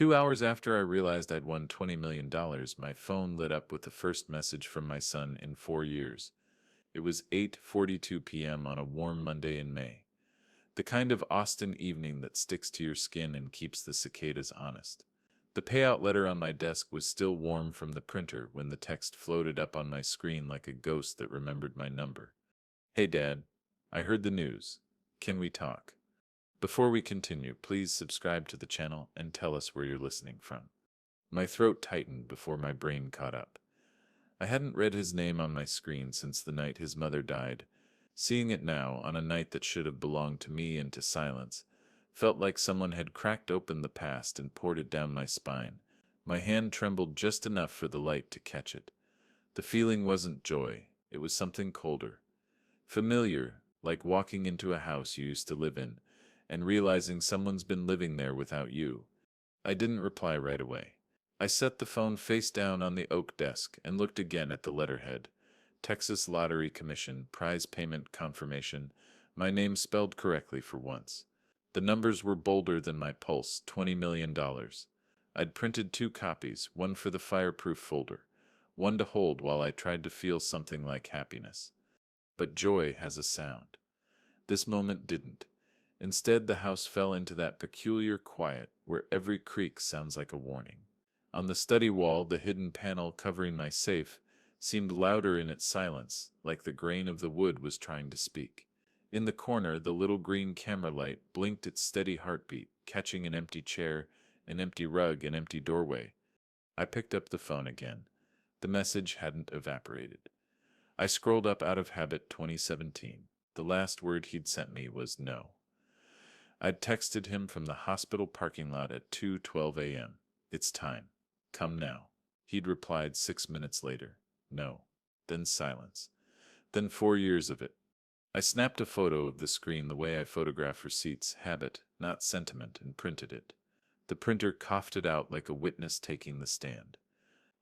2 hours after I realized I'd won $20 million, my phone lit up with the first message from my son in 4 years. It was 8:42 p.m. on a warm Monday in May. The kind of Austin evening that sticks to your skin and keeps the cicadas honest. The payout letter on my desk was still warm from the printer when the text floated up on my screen like a ghost that remembered my number. Hey Dad, I heard the news. Can we talk? Before we continue, please subscribe to the channel and tell us where you're listening from. My throat tightened before my brain caught up. I hadn't read his name on my screen since the night his mother died. Seeing it now, on a night that should have belonged to me and to silence, felt like someone had cracked open the past and poured it down my spine. My hand trembled just enough for the light to catch it. The feeling wasn't joy, it was something colder. Familiar, like walking into a house you used to live in, and realizing someone's been living there without you. I didn't reply right away. I set the phone face down on the oak desk and looked again at the letterhead. Texas Lottery Commission, prize payment confirmation, my name spelled correctly for once. The numbers were bolder than my pulse, $20 million. I'd printed 2 copies, one for the fireproof folder, one to hold while I tried to feel something like happiness. But joy has a sound. This moment didn't. Instead, the house fell into that peculiar quiet where every creak sounds like a warning. On the study wall, the hidden panel covering my safe seemed louder in its silence, like the grain of the wood was trying to speak. In the corner, the little green camera light blinked its steady heartbeat, catching an empty chair, an empty rug, an empty doorway. I picked up the phone again. The message hadn't evaporated. I scrolled up out of habit 2017. The last word he'd sent me was no. I'd texted him from the hospital parking lot at 2:12 a.m. It's time. Come now. He'd replied 6 minutes later. No. Then silence. Then 4 years of it. I snapped a photo of the screen the way I photograph receipts, habit, not sentiment, and printed it. The printer coughed it out like a witness taking the stand.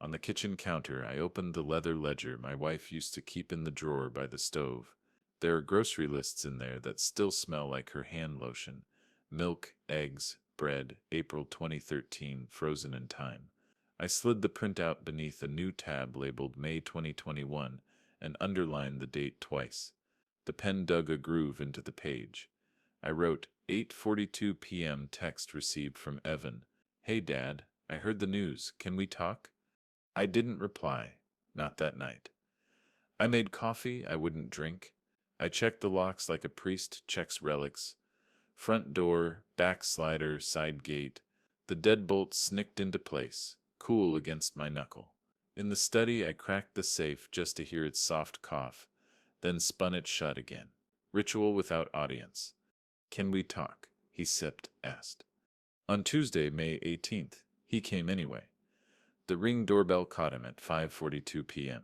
On the kitchen counter, I opened the leather ledger my wife used to keep in the drawer by the stove. There are grocery lists in there that still smell like her hand lotion. Milk, eggs, bread, April 2013, frozen in time. I slid the printout beneath a new tab labeled May 2021 and underlined the date twice. The pen dug a groove into the page. I wrote, 8:42 p.m. text received from Evan. Hey Dad, I heard the news. Can we talk? I didn't reply. Not that night. I made coffee I wouldn't drink. I checked the locks like a priest checks relics. Front door, back slider, side gate. The deadbolt snicked into place, cool against my knuckle. In the study, I cracked the safe just to hear its soft cough, then spun it shut again. Ritual without audience. Can we talk? He asked. On Tuesday, May 18th, he came anyway. The Ring doorbell caught him at 5:42 p.m.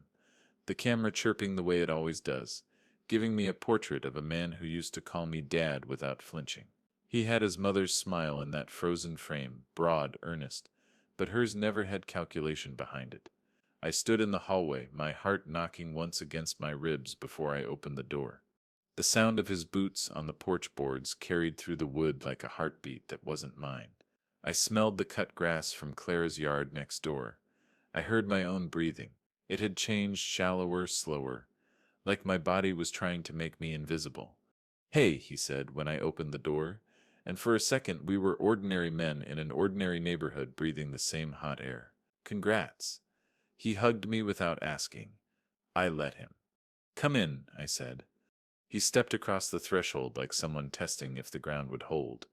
The camera chirping the way it always does, giving me a portrait of a man who used to call me Dad without flinching. He had his mother's smile in that frozen frame, broad, earnest, but hers never had calculation behind it. I stood in the hallway, my heart knocking once against my ribs before I opened the door. The sound of his boots on the porch boards carried through the wood like a heartbeat that wasn't mine. I smelled the cut grass from Clara's yard next door. I heard my own breathing. It had changed, shallower, slower, like my body was trying to make me invisible. Hey, he said when I opened the door, and for a second we were ordinary men in an ordinary neighborhood breathing the same hot air. Congrats. He hugged me without asking. I let him. Come in, I said. He stepped across the threshold like someone testing if the ground would hold.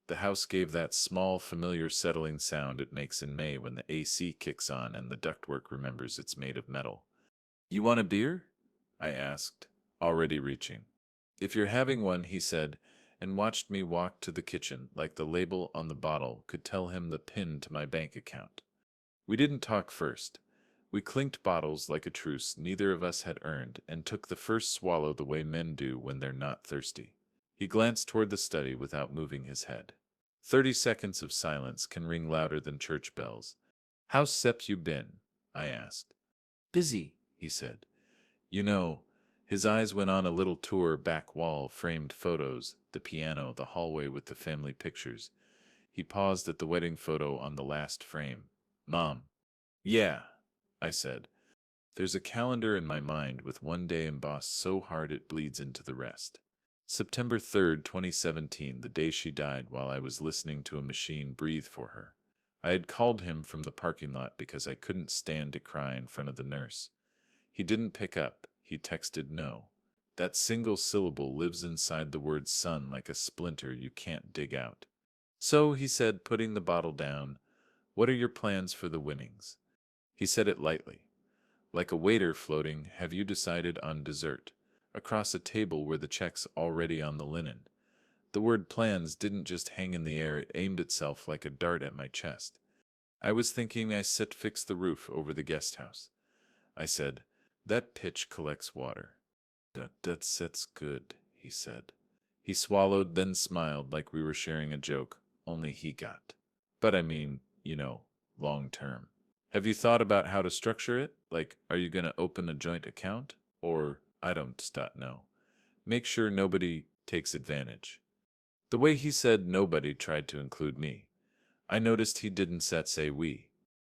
The house gave that small, familiar settling sound it makes in May when the AC kicks on and the ductwork remembers it's made of metal. You want a beer? I asked, already reaching. If you're having one, he said, and watched me walk to the kitchen like the label on the bottle could tell him the pin to my bank account. We didn't talk first. We clinked bottles like a truce neither of us had earned and took the first swallow the way men do when they're not thirsty. He glanced toward the study without moving his head. 30 seconds of silence can ring louder than church bells. How's Sepp you been? I asked. Busy, he said. You know, his eyes went on a little tour, back wall, framed photos, the piano, the hallway with the family pictures. He paused at the wedding photo on the last frame. Mom. Yeah, I said. There's a calendar in my mind with one day embossed so hard it bleeds into the rest. September 3rd, 2017, the day she died while I was listening to a machine breathe for her. I had called him from the parking lot because I couldn't stand to cry in front of the nurse. He didn't pick up. He texted no. That single syllable lives inside the word son like a splinter you can't dig out. So, he said, putting the bottle down, what are your plans for the winnings? He said it lightly. Like a waiter floating, have you decided on dessert? Across a table were the checks already on the linen. The word plans didn't just hang in the air, it aimed itself like a dart at my chest. I was thinking I set fix the roof over the guest house. I said, that pitch collects water. That set's good, he said. He swallowed, then smiled like we were sharing a joke, only he got. But I mean, long term. Have you thought about how to structure it? Like, are you going to open a joint account? Or, I don't know. Make sure nobody takes advantage. The way he said nobody tried to include me. I noticed he didn't say we.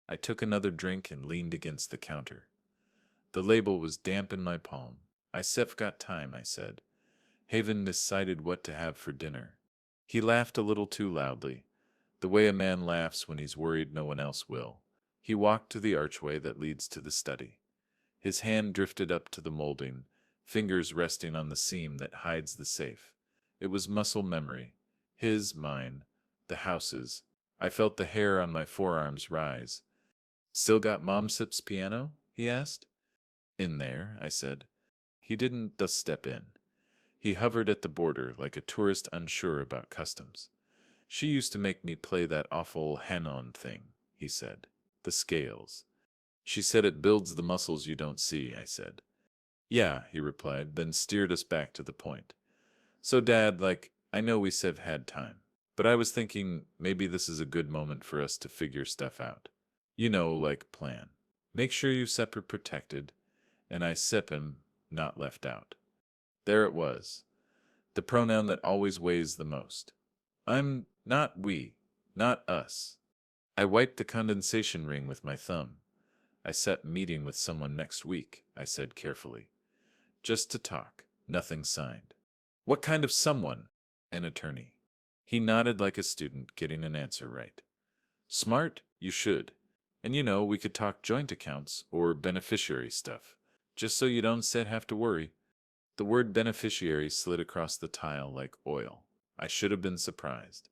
I took another drink and leaned against the counter. The label was damp in my palm. I've got time, I said. Haven decided what to have for dinner. He laughed a little too loudly, the way a man laughs when he's worried no one else will. He walked to the archway that leads to the study. His hand drifted up to the molding, fingers resting on the seam that hides the safe. It was muscle memory. His, mine, the house's. I felt the hair on my forearms rise. Still got Mom Sip's piano? He asked. In there, I said. He didn't just step in. He hovered at the border like a tourist unsure about customs. She used to make me play that awful hand-on thing, he said. The scales. She said it builds the muscles you don't see, I said. Yeah, he replied, then steered us back to the point. So, Dad, I know we've had time, but I was thinking maybe this is a good moment for us to figure stuff out. Plan. Make sure you separate protected, and I sip him, not left out. There it was. The pronoun that always weighs the most. I'm not we, not us. I wiped the condensation ring with my thumb. I set meeting with someone next week, I said carefully. Just to talk, nothing signed. What kind of someone? An attorney. He nodded like a student getting an answer right. Smart? You should. And we could talk joint accounts or beneficiary stuff, just so you don't have to worry. The word beneficiary slid across the tile like oil. I should have been surprised.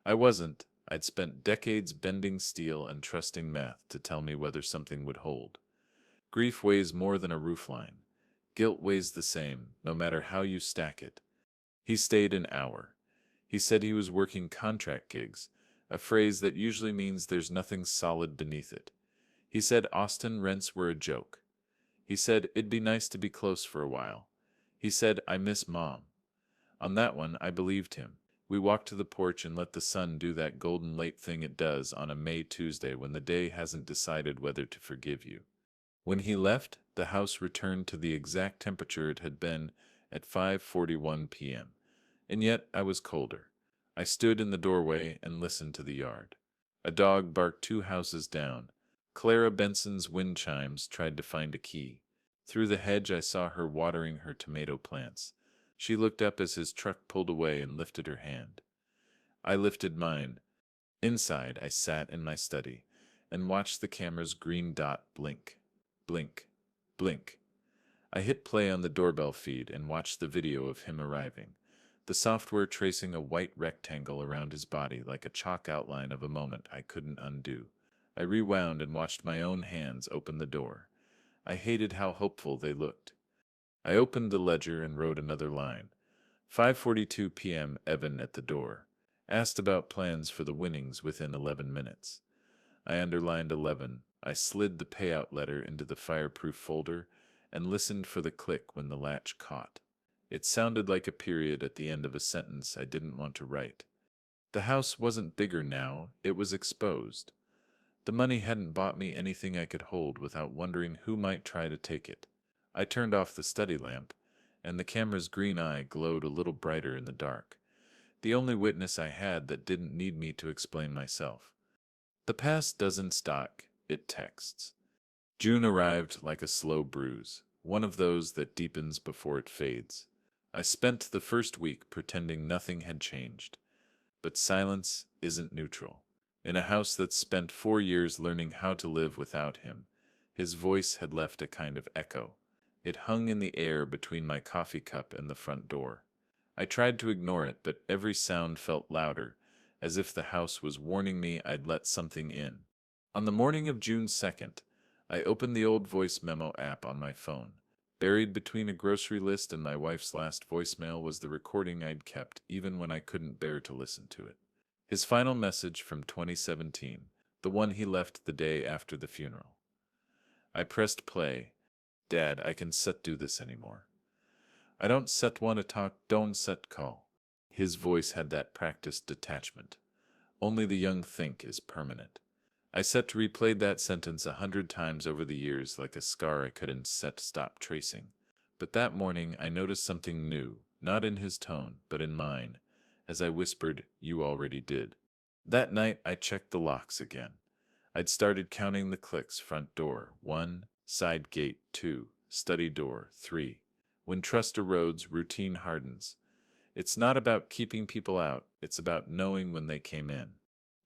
I wasn't. I'd spent decades bending steel and trusting math to tell me whether something would hold. Grief weighs more than a roofline. Guilt weighs the same, no matter how you stack it. He stayed an hour. He said he was working contract gigs, a phrase that usually means there's nothing solid beneath it. He said Austin rents were a joke. He said it'd be nice to be close for a while. He said, I miss Mom. On that one, I believed him. We walked to the porch and let the sun do that golden late thing it does on a May Tuesday when the day hasn't decided whether to forgive you. When he left, the house returned to the exact temperature it had been at 5:41 p.m. And yet I was colder. I stood in the doorway and listened to the yard. A dog barked 2 houses down. Clara Benson's wind chimes tried to find a key. Through the hedge I saw her watering her tomato plants. She looked up as his truck pulled away and lifted her hand. I lifted mine. Inside, I sat in my study and watched the camera's green dot blink, blink, blink. I hit play on the doorbell feed and watched the video of him arriving, the software tracing a white rectangle around his body like a chalk outline of a moment I couldn't undo. I rewound and watched my own hands open the door. I hated how hopeful they looked. I opened the ledger and wrote another line. 5:42 p.m. Evan at the door. Asked about plans for the winnings within 11 minutes. I underlined 11. I slid the payout letter into the fireproof folder and listened for the click when the latch caught. It sounded like a period at the end of a sentence I didn't want to write. The house wasn't bigger now, it was exposed. The money hadn't bought me anything I could hold without wondering who might try to take it. I turned off the study lamp, and the camera's green eye glowed a little brighter in the dark. The only witness I had that didn't need me to explain myself. The past doesn't stalk, it texts. June arrived like a slow bruise, one of those that deepens before it fades. I spent the first week pretending nothing had changed. But silence isn't neutral. In a house that spent 4 years learning how to live without him, his voice had left a kind of echo. It hung in the air between my coffee cup and the front door. I tried to ignore it, but every sound felt louder, as if the house was warning me I'd let something in. On the morning of June 2nd, I opened the old voice memo app on my phone. Buried between a grocery list and my wife's last voicemail was the recording I'd kept even when I couldn't bear to listen to it. His final message from 2017, the one he left the day after the funeral. I pressed play. Dad, I can set do this anymore. I don't set wanna talk, don't set call. His voice had that practiced detachment. Only the young think is permanent. I set to replayed that sentence 100 times over the years like a scar I couldn't set stop tracing. But that morning I noticed something new, not in his tone, but in mine, as I whispered, "You already did." That night I checked the locks again. I'd started counting the clicks: front door, 1, side gate, 2, study door, 3. When trust erodes, routine hardens. It's not about keeping people out, it's about knowing when they came in.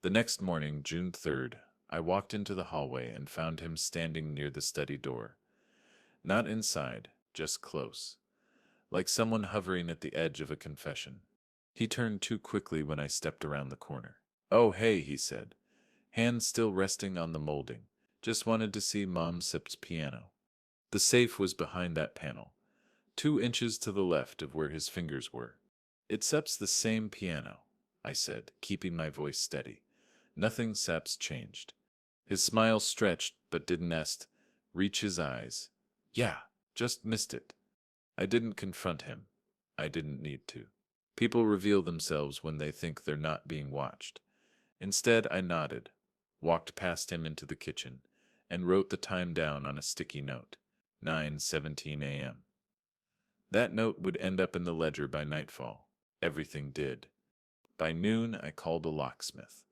The next morning, June 3rd, I walked into the hallway and found him standing near the study door. Not inside, just close, like someone hovering at the edge of a confession. He turned too quickly when I stepped around the corner. "Oh, hey," he said, hands still resting on the molding. "Just wanted to see Mom Sip's piano." The safe was behind that panel, 2 inches to the left of where his fingers were. "It Sep's the same piano," I said, keeping my voice steady. "Nothing Sep's changed." His smile stretched but didn't reach his eyes. "Yeah, just missed it." I didn't confront him. I didn't need to. People reveal themselves when they think they're not being watched. Instead, I nodded, walked past him into the kitchen, and wrote the time down on a sticky note. 9:17 a.m. That note would end up in the ledger by nightfall. Everything did. By noon, I called a locksmith.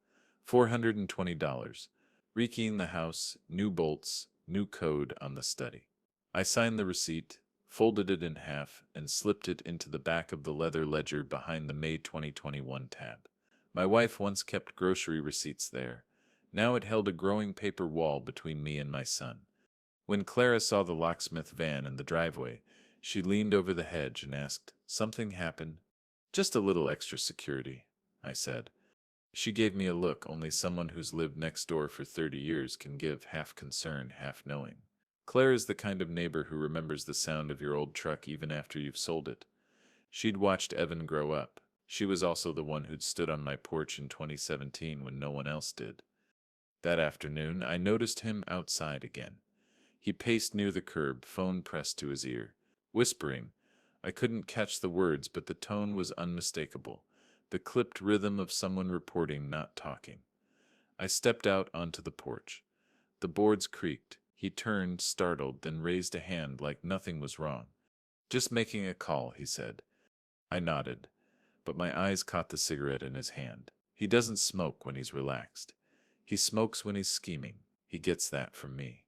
$420. Rekeying the house, new bolts, new code on the study. I signed the receipt, folded it in half, and slipped it into the back of the leather ledger behind the May 2021 tab. My wife once kept grocery receipts there. Now it held a growing paper wall between me and my son. When Clara saw the locksmith van in the driveway, she leaned over the hedge and asked, "Something happened?" "Just a little extra security," I said. She gave me a look only someone who's lived next door for 30 years can give, half concern, half knowing. Claire is the kind of neighbor who remembers the sound of your old truck even after you've sold it. She'd watched Evan grow up. She was also the one who'd stood on my porch in 2017 when no one else did. That afternoon, I noticed him outside again. He paced near the curb, phone pressed to his ear, whispering. I couldn't catch the words, but the tone was unmistakable. The clipped rhythm of someone reporting, not talking. I stepped out onto the porch. The boards creaked. He turned, startled, then raised a hand like nothing was wrong. "Just making a call," he said. I nodded, but my eyes caught the cigarette in his hand. He doesn't smoke when he's relaxed. He smokes when he's scheming. He gets that from me.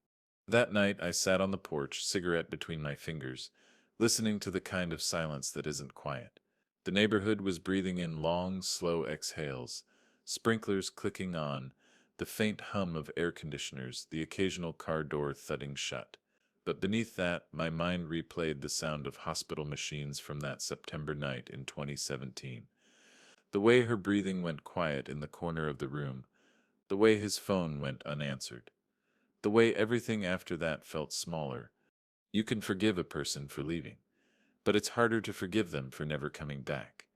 That night I sat on the porch, cigarette between my fingers, listening to the kind of silence that isn't quiet. The neighborhood was breathing in long, slow exhales, sprinklers clicking on, the faint hum of air conditioners, the occasional car door thudding shut. But beneath that, my mind replayed the sound of hospital machines from that September night in 2017. The way her breathing went quiet in the corner of the room, the way his phone went unanswered, the way everything after that felt smaller. You can forgive a person for leaving, but it's harder to forgive them for never coming back.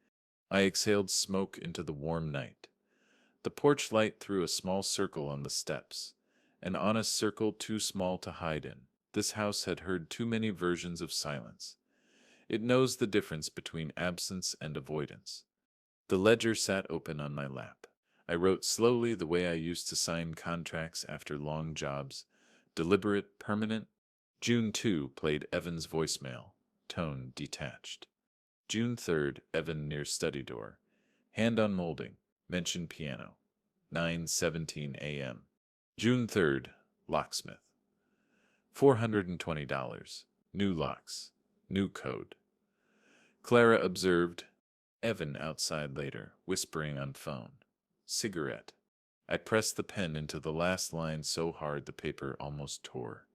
I exhaled smoke into the warm night. The porch light threw a small circle on the steps, an honest circle too small to hide in. This house had heard too many versions of silence. It knows the difference between absence and avoidance. The ledger sat open on my lap. I wrote slowly, the way I used to sign contracts after long jobs. Deliberate, permanent. June 2 played Evan's voicemail. Tone detached. June 3rd, Evan near study door. Hand on molding. Mention piano. 9:17 a.m. June 3rd. Locksmith. $420. New locks. New code. Clara observed Evan outside later, whispering on phone. Cigarette. I pressed the pen into the last line so hard the paper almost tore.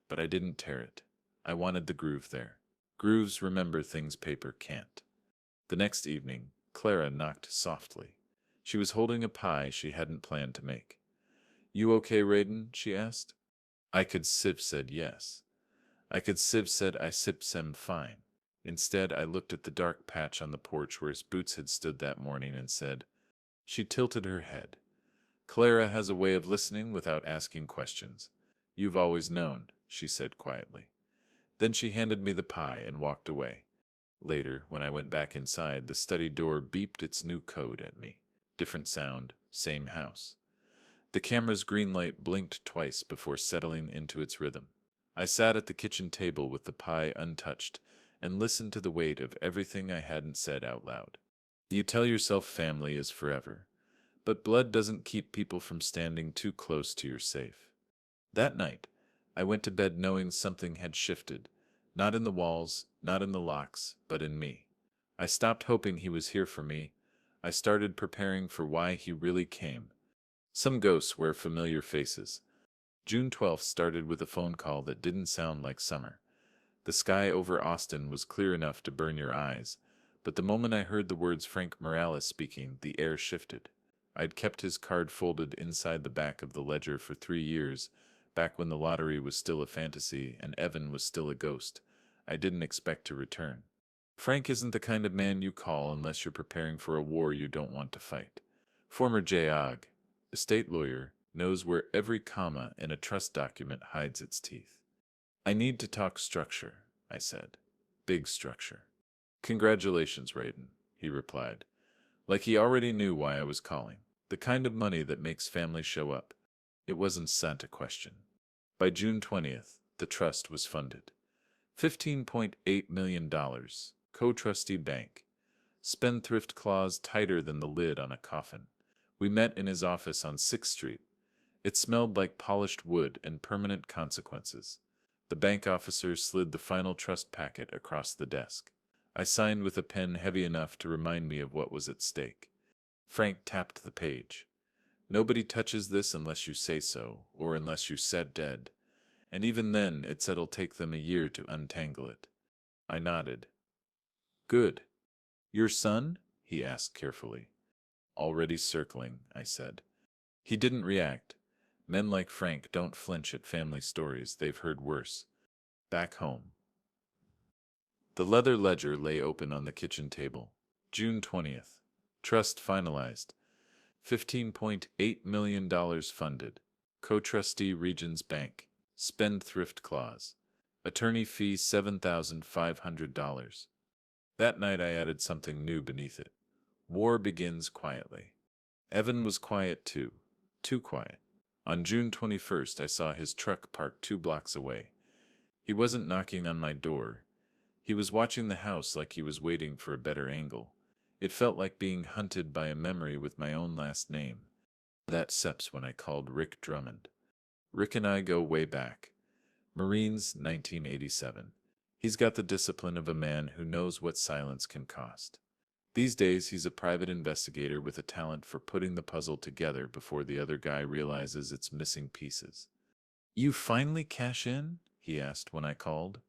But I didn't tear it. I wanted the groove there. Grooves remember things paper can't. The next evening, Clara knocked softly. She was holding a pie she hadn't planned to make. You okay, Raiden? She asked. I could sieve said yes. I could sieve said I sip sem fine. Instead, I looked at the dark patch on the porch where his boots had stood that morning and said, she tilted her head. Clara has a way of listening without asking questions. You've always known, she said quietly. Then she handed me the pie and walked away. Later, when I went back inside, the study door beeped its new code at me. Different sound, same house. The camera's green light blinked twice before settling into its rhythm. I sat at the kitchen table with the pie untouched and listened to the weight of everything I hadn't said out loud. You tell yourself family is forever, but blood doesn't keep people from standing too close to your safe. That night, I went to bed knowing something had shifted, not in the walls, not in the locks, but in me. I stopped hoping he was here for me. I started preparing for why he really came. Some ghosts wear familiar faces. June 12th started with a phone call that didn't sound like summer. The sky over Austin was clear enough to burn your eyes, but the moment I heard the words Frank Morales speaking, the air shifted. I'd kept his card folded inside the back of the ledger for 3 years, back when the lottery was still a fantasy and Evan was still a ghost. I didn't expect to return. Frank isn't the kind of man you call unless you're preparing for a war you don't want to fight. Former JAG, estate lawyer, knows where every comma in a trust document hides its teeth. I need to talk structure, I said. Big structure. Congratulations, Raiden, he replied. Like he already knew why I was calling. The kind of money that makes families show up. It wasn't sent a question. By June 20th, the trust was funded. $15.8 million. Co-trustee bank. Spendthrift clause tighter than the lid on a coffin. We met in his office on 6th Street. It smelled like polished wood and permanent consequences. The bank officer slid the final trust packet across the desk. I signed with a pen heavy enough to remind me of what was at stake. Frank tapped the page. Nobody touches this unless you say so, or unless you said dead. And even then, it said it'll take them a year to untangle it. I nodded. Good. Your son? He asked carefully. Already circling, I said. He didn't react. Men like Frank don't flinch at family stories they've heard worse. Back home. The leather ledger lay open on the kitchen table. June 20th. Trust finalized. $15.8 million funded. Co-trustee Regions Bank. Spendthrift clause. Attorney fee $7,500. That night I added something new beneath it. War begins quietly. Evan was quiet too. Too quiet. On June 21st I saw his truck parked 2 blocks away. He wasn't knocking on my door. He was watching the house like he was waiting for a better angle. It felt like being hunted by a memory with my own last name. That Seps when I called Rick Drummond. Rick and I go way back. Marines, 1987. He's got the discipline of a man who knows what silence can cost. These days, he's a private investigator with a talent for putting the puzzle together before the other guy realizes it's missing pieces. You finally cash in? He asked when I called.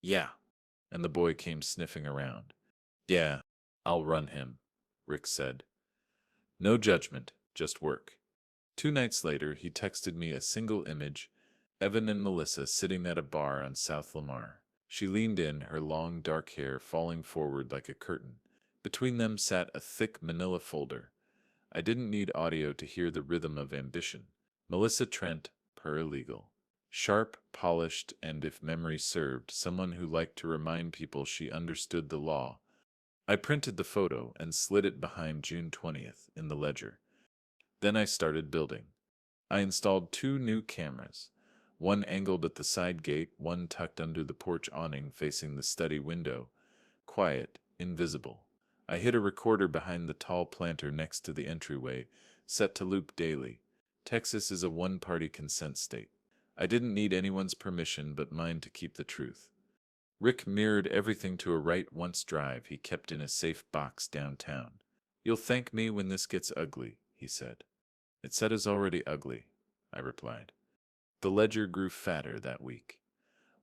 Yeah. And the boy came sniffing around. Yeah, I'll run him, Rick said. No judgment, just work. 2 nights later, he texted me a single image, Evan and Melissa sitting at a bar on South Lamar. She leaned in, her long dark hair falling forward like a curtain. Between them sat a thick manila folder. I didn't need audio to hear the rhythm of ambition. Melissa Trent, paralegal. Sharp, polished, and if memory served, someone who liked to remind people she understood the law. I printed the photo and slid it behind June 20th in the ledger. Then I started building. I installed 2 new cameras, one angled at the side gate, one tucked under the porch awning facing the study window. Quiet, invisible. I hid a recorder behind the tall planter next to the entryway, set to loop daily. Texas is a one-party consent state. I didn't need anyone's permission but mine to keep the truth. Rick mirrored everything to a write-once drive he kept in a safe box downtown. "You'll thank me when this gets ugly," he said. "It said is already ugly," I replied. The ledger grew fatter that week.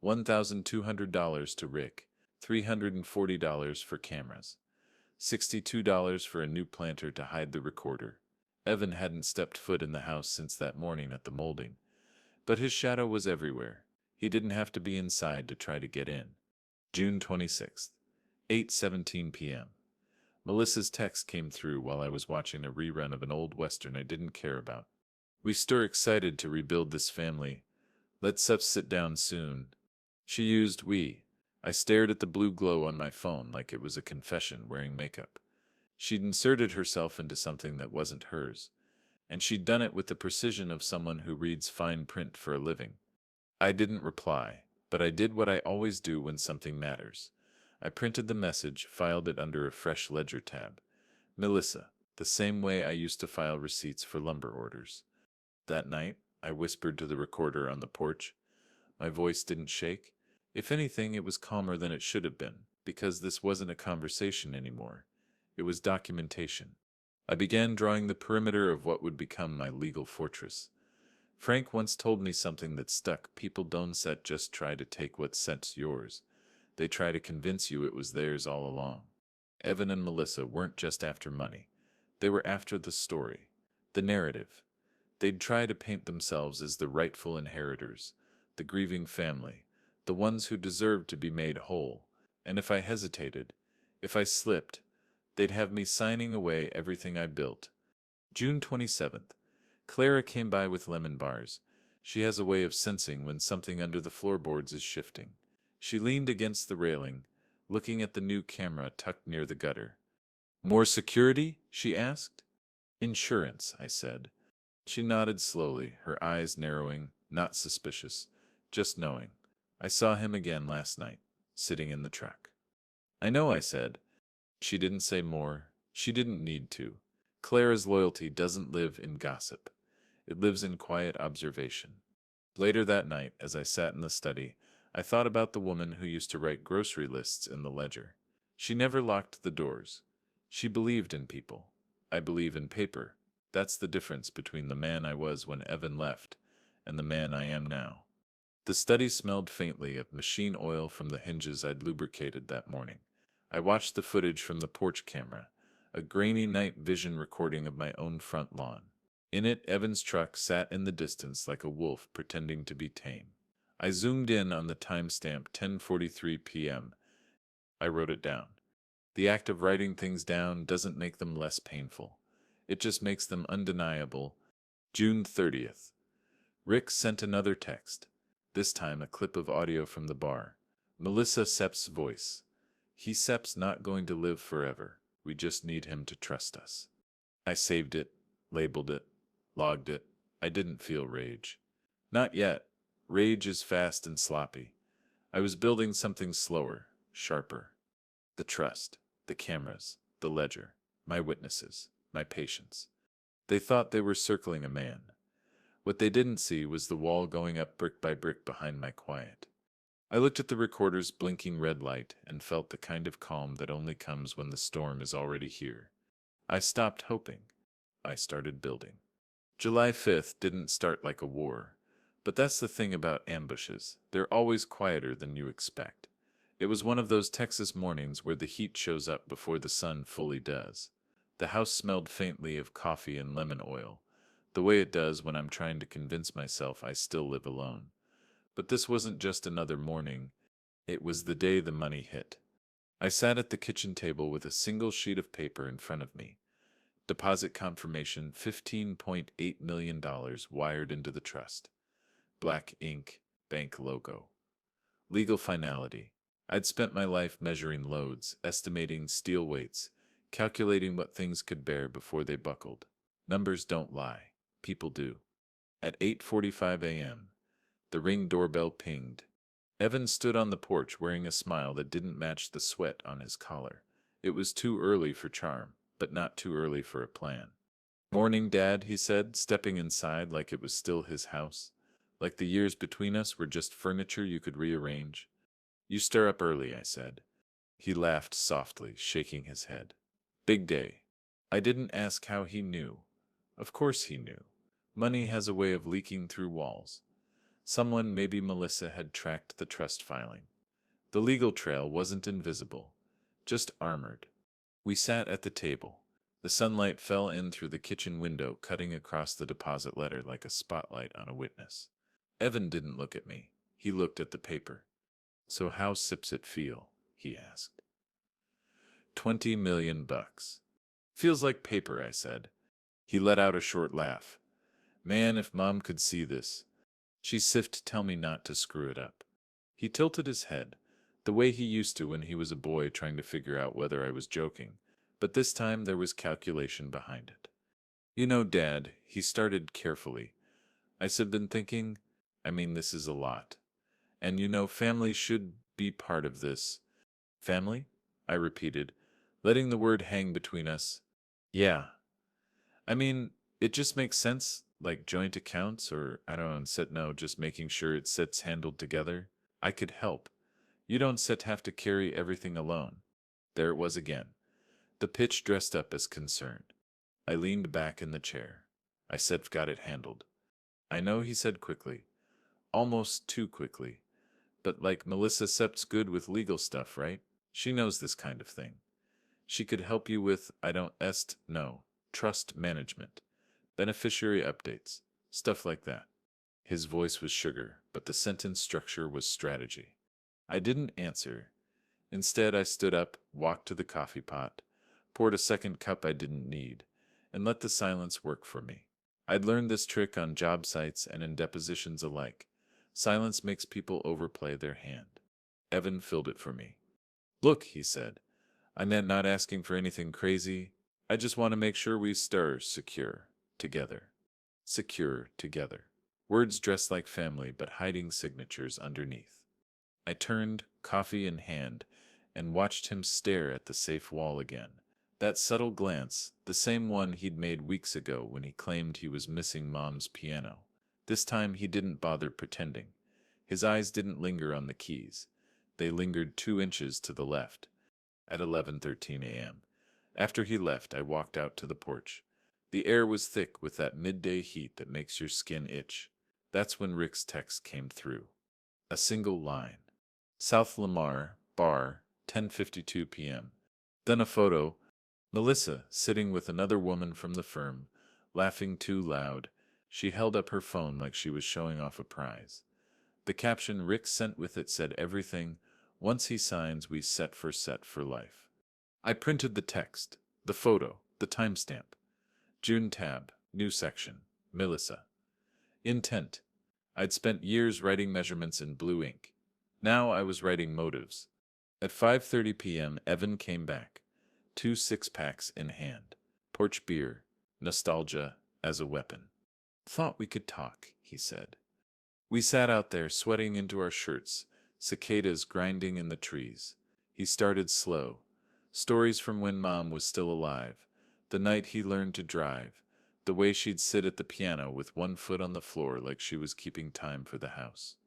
$1,200 to Rick, $340 for cameras, $62 for a new planter to hide the recorder. Evan hadn't stepped foot in the house since that morning at the molding, but his shadow was everywhere. He didn't have to be inside to try to get in. June 26th, 8:17 p.m. Melissa's text came through while I was watching a rerun of an old western I didn't care about. "We stir excited to rebuild this family. Let's up sit down soon." She used we. I stared at the blue glow on my phone like it was a confession wearing makeup. She'd inserted herself into something that wasn't hers, and she'd done it with the precision of someone who reads fine print for a living. I didn't reply, but I did what I always do when something matters. I printed the message, filed it under a fresh ledger tab. "Melissa," the same way I used to file receipts for lumber orders. That night, I whispered to the recorder on the porch. My voice didn't shake. If anything, it was calmer than it should have been, because this wasn't a conversation anymore. It was documentation. I began drawing the perimeter of what would become my legal fortress. Frank once told me something that stuck. People don't just try to take what's yours. They try to convince you it was theirs all along. Evan and Melissa weren't just after money. They were after the story, the narrative. They'd try to paint themselves as the rightful inheritors, the grieving family, the ones who deserved to be made whole. And if I hesitated, if I slipped, they'd have me signing away everything I built. June 27th. Clara came by with lemon bars. She has a way of sensing when something under the floorboards is shifting. She leaned against the railing, looking at the new camera tucked near the gutter. "More security?" she asked. "Insurance," I said. She nodded slowly, her eyes narrowing, not suspicious, just knowing. "I saw him again last night, sitting in the truck." "I know," I said. She didn't say more. She didn't need to. Clara's loyalty doesn't live in gossip. It lives in quiet observation. Later that night, as I sat in the study, I thought about the woman who used to write grocery lists in the ledger. She never locked the doors. She believed in people. I believe in paper. That's the difference between the man I was when Evan left and the man I am now. The study smelled faintly of machine oil from the hinges I'd lubricated that morning. I watched the footage from the porch camera, a grainy night vision recording of my own front lawn. In it, Evan's truck sat in the distance like a wolf pretending to be tame. I zoomed in on the timestamp 10:43 p.m. I wrote it down. The act of writing things down doesn't make them less painful. It just makes them undeniable. June 30th. Rick sent another text, this time a clip of audio from the bar. Melissa Sepp's voice. "Sepp's not going to live forever. We just need him to trust us." I saved it, labeled it, logged it. I didn't feel rage. Not yet. Rage is fast and sloppy. I was building something slower, sharper. The trust, the cameras, the ledger, my witnesses, my patience. They thought they were circling a man. What they didn't see was the wall going up brick by brick behind my quiet. I looked at the recorder's blinking red light and felt the kind of calm that only comes when the storm is already here. I stopped hoping. I started building. July 5th didn't start like a war. But that's the thing about ambushes. They're always quieter than you expect. It was one of those Texas mornings where the heat shows up before the sun fully does. The house smelled faintly of coffee and lemon oil, the way it does when I'm trying to convince myself I still live alone. But this wasn't just another morning. It was the day the money hit. I sat at the kitchen table with a single sheet of paper in front of me. Deposit confirmation, $15.8 million wired into the trust. Black ink, bank logo. Legal finality. I'd spent my life measuring loads, estimating steel weights, calculating what things could bear before they buckled. Numbers don't lie. People do. At 8:45 a.m., the Ring doorbell pinged. Evan stood on the porch wearing a smile that didn't match the sweat on his collar. It was too early for charm, but not too early for a plan. "Morning, Dad," he said, stepping inside like it was still his house. Like the years between us were just furniture you could rearrange. "You stir up early," I said. He laughed softly, shaking his head. "Big day." I didn't ask how he knew. Of course he knew. Money has a way of leaking through walls. Someone, maybe Melissa, had tracked the trust filing. The legal trail wasn't invisible, just armored. We sat at the table. The sunlight fell in through the kitchen window, cutting across the deposit letter like a spotlight on a witness. Evan didn't look at me. He looked at the paper. "So how sips it feel?" he asked. 20 million bucks. "Feels like paper," I said. He let out a short laugh. "Man, if Mom could see this. She sift tell me not to screw it up." He tilted his head, the way he used to when he was a boy trying to figure out whether I was joking, but this time there was calculation behind it. "You know, Dad," he started carefully, "I've been thinking, I mean, this is a lot. And you know, family should be part of this." "Family?" I repeated, letting the word hang between us. "Yeah. I mean, it just makes sense, like joint accounts, or I don't know, no, just making sure it sits handled together. I could help. You don't have to carry everything alone." There it was again. The pitch dressed up as concern. I leaned back in the chair. I said, "Got it handled." "I know," he said quickly. Almost too quickly. "But like Melissa Sep's good with legal stuff, right? She knows this kind of thing. She could help you with, I don't no, trust management, beneficiary updates, stuff like that." His voice was sugar, but the sentence structure was strategy. I didn't answer. Instead, I stood up, walked to the coffee pot, poured a second cup I didn't need, and let the silence work for me. I'd learned this trick on job sites and in depositions alike. Silence makes people overplay their hand. Evan filled it for me. "Look," he said, "I meant not asking for anything crazy. I just want to make sure we stir secure together." Secure together. Words dressed like family but hiding signatures underneath. I turned, coffee in hand, and watched him stare at the safe wall again. That subtle glance, the same one he'd made weeks ago when he claimed he was missing Mom's piano. This time he didn't bother pretending. His eyes didn't linger on the keys. They lingered 2 inches to the left. At 11:13 a.m. After he left, I walked out to the porch. The air was thick with that midday heat that makes your skin itch. That's when Rick's text came through. A single line. "South Lamar, bar, 10:52 p.m. Then a photo. Melissa, sitting with another woman from the firm, laughing too loud. She held up her phone like she was showing off a prize. The caption Rick sent with it said everything. "Once he signs, we set for life." I printed the text, the photo, the timestamp. June tab, new section, Melissa. Intent. I'd spent years writing measurements in blue ink. Now I was writing motives. At 5:30 p.m., Evan came back, 2 6-packs in hand. Porch beer, nostalgia as a weapon. "Thought we could talk," he said. We sat out there, sweating into our shirts, cicadas grinding in the trees. He started slow. Stories from when Mom was still alive, the night he learned to drive, the way she'd sit at the piano with one foot on the floor like she was keeping time for the house.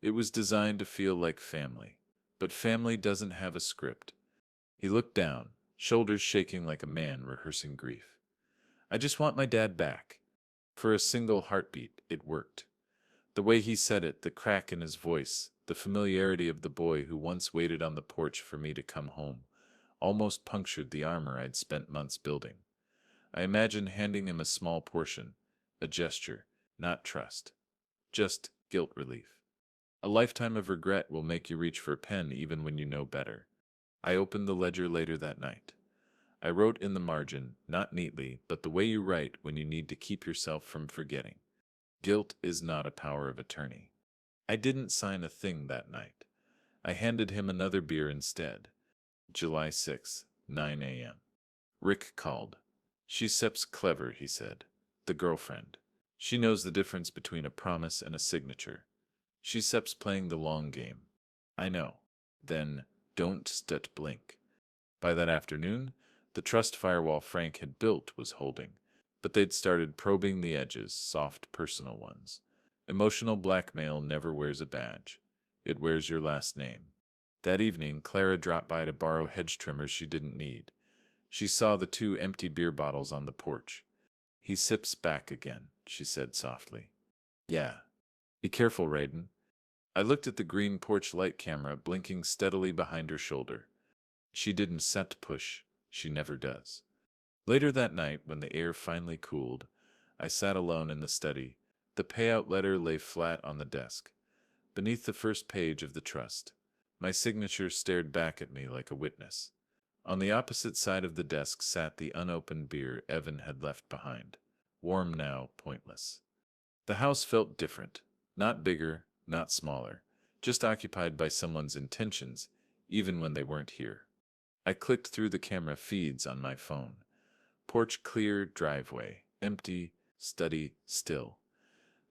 It was designed to feel like family. But family doesn't have a script. He looked down, shoulders shaking like a man rehearsing grief. "I just want my dad back." For a single heartbeat, it worked. The way he said it, the crack in his voice, the familiarity of the boy who once waited on the porch for me to come home, almost punctured the armor I'd spent months building. I imagined handing him a small portion, a gesture, not trust, just guilt relief. A lifetime of regret will make you reach for a pen even when you know better. I opened the ledger later that night. I wrote in the margin, not neatly, but the way you write when you need to keep yourself from forgetting. "Guilt is not a power of attorney." I didn't sign a thing that night. I handed him another beer instead. July 6, 9 a.m. Rick called. "She's clever," he said. "The girlfriend. She knows the difference between a promise and a signature. She's playing the long game." I know. Then, don't blink. By that afternoon, the trust firewall Frank had built was holding, but they'd started probing the edges, soft personal ones. Emotional blackmail never wears a badge. It wears your last name. That evening, Clara dropped by to borrow hedge trimmers she didn't need. She saw the two empty beer bottles on the porch. He sips back again, she said softly. Yeah. Be careful, Raiden. I looked at the green porch light camera blinking steadily behind her shoulder. She didn't set push. She never does. Later that night, when the air finally cooled, I sat alone in the study. The payout letter lay flat on the desk, beneath the first page of the trust. My signature stared back at me like a witness. On the opposite side of the desk sat the unopened beer Evan had left behind. Warm now, pointless. The house felt different. Not bigger, not smaller. Just occupied by someone's intentions, even when they weren't here. I clicked through the camera feeds on my phone. Porch clear, driveway, empty, study still.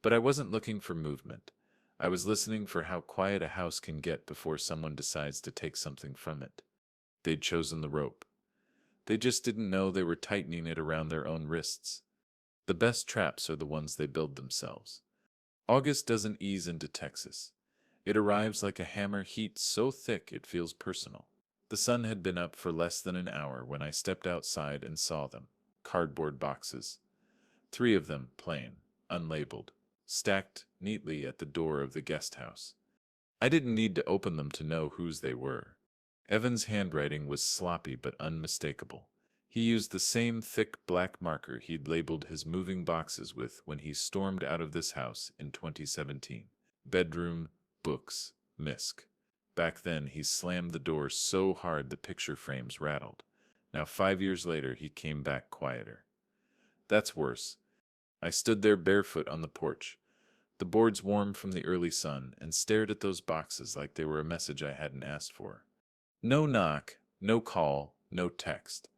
But I wasn't looking for movement. I was listening for how quiet a house can get before someone decides to take something from it. They'd chosen the rope. They just didn't know they were tightening it around their own wrists. The best traps are the ones they build themselves. August doesn't ease into Texas. It arrives like a hammer heat so thick it feels personal. The sun had been up for less than an hour when I stepped outside and saw them. Cardboard boxes. 3 of them, plain, unlabeled, stacked neatly at the door of the guest house. I didn't need to open them to know whose they were. Evan's handwriting was sloppy but unmistakable. He used the same thick black marker he'd labeled his moving boxes with when he stormed out of this house in 2017. Bedroom, books, misc. Back then, he slammed the door so hard the picture frames rattled. Now, 5 years later, he came back quieter. That's worse. I stood there barefoot on the porch, the boards warm from the early sun, and stared at those boxes like they were a message I hadn't asked for. No knock, no call, no text.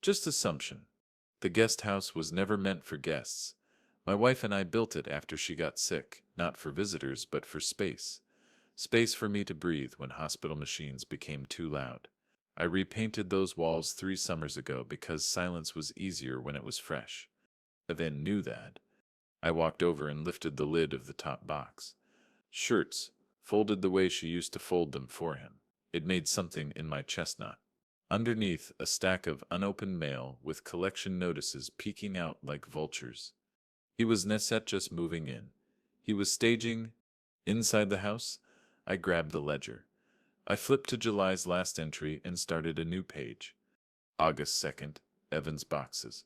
Just assumption. The guest house was never meant for guests. My wife and I built it after she got sick, not for visitors, but for space. Space for me to breathe when hospital machines became too loud. I repainted those walls 3 summers ago because silence was easier when it was fresh. Evan knew that. I walked over and lifted the lid of the top box. Shirts, folded the way she used to fold them for him. It made something in my chestnut. Underneath, a stack of unopened mail with collection notices peeking out like vultures. He was Neset just moving in. He was staging. Inside the house, I grabbed the ledger. I flipped to July's last entry and started a new page. August 2nd, Evans boxes.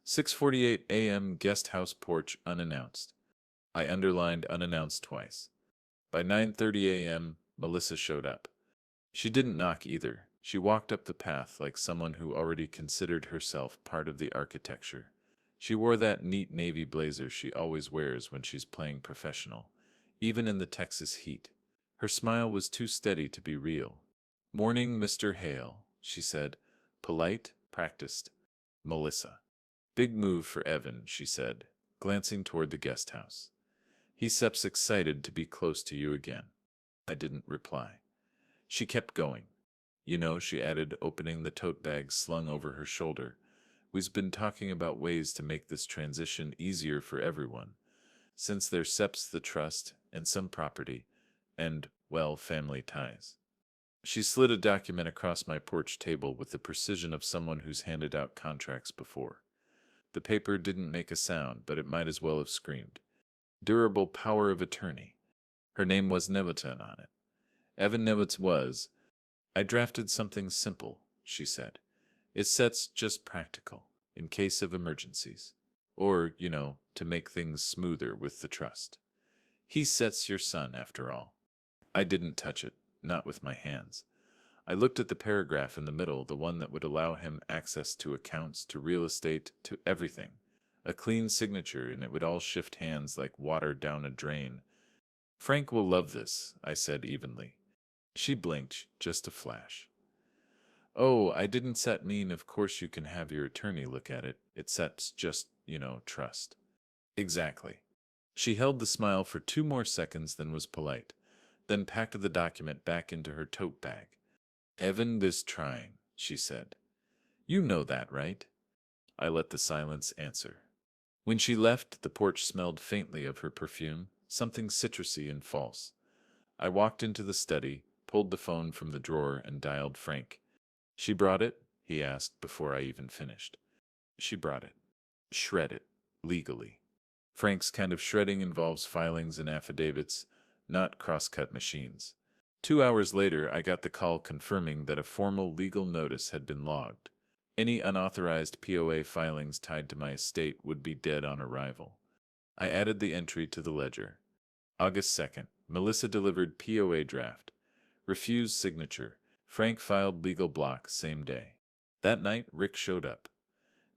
6:48 a.m. guest house porch unannounced. I underlined unannounced twice. By 9:30 a.m., Melissa showed up. She didn't knock either. She walked up the path like someone who already considered herself part of the architecture. She wore that neat navy blazer she always wears when she's playing professional, even in the Texas heat. Her smile was too steady to be real. "Morning, Mr. Hale," she said. Polite, practiced. "Melissa." "Big move for Evan," she said, glancing toward the guest house. "He seems excited to be close to you again." I didn't reply. She kept going. "You know," she added, opening the tote bag slung over her shoulder, "we've been talking about ways to make this transition easier for everyone, since there's SEPs the trust and some property, and, well, family ties." She slid a document across my porch table with the precision of someone who's handed out contracts before. The paper didn't make a sound, but it might as well have screamed. Durable power of attorney. Her name was Neviton on it. Evan Nevitz was. "I drafted something simple," she said. "It sets just practical, in case of emergencies. Or, to make things smoother with the trust. He sets your son, after all." I didn't touch it, not with my hands. I looked at the paragraph in the middle, the one that would allow him access to accounts, to real estate, to everything. A clean signature, and it would all shift hands like water down a drain. "Frank will love this," I said evenly. She blinked, just a flash. "Oh, I didn't set mean of course you can have your attorney look at it. It sets just, trust." "Exactly." She held the smile for 2 more seconds than was polite, then packed the document back into her tote bag. "Evan this trying," she said. You know that, right? I let the silence answer. When she left, the porch smelled faintly of her perfume, something citrusy and false. I walked into the study, pulled the phone from the drawer, and dialed Frank. She brought it? He asked before I even finished. She brought it. Shred it. Legally. Frank's kind of shredding involves filings and affidavits, not cross-cut machines. 2 hours later, I got the call confirming that a formal legal notice had been logged. Any unauthorized POA filings tied to my estate would be dead on arrival. I added the entry to the ledger. August 2nd, Melissa delivered POA draft. Refused signature. Frank filed legal block same day. That night, Rick showed up.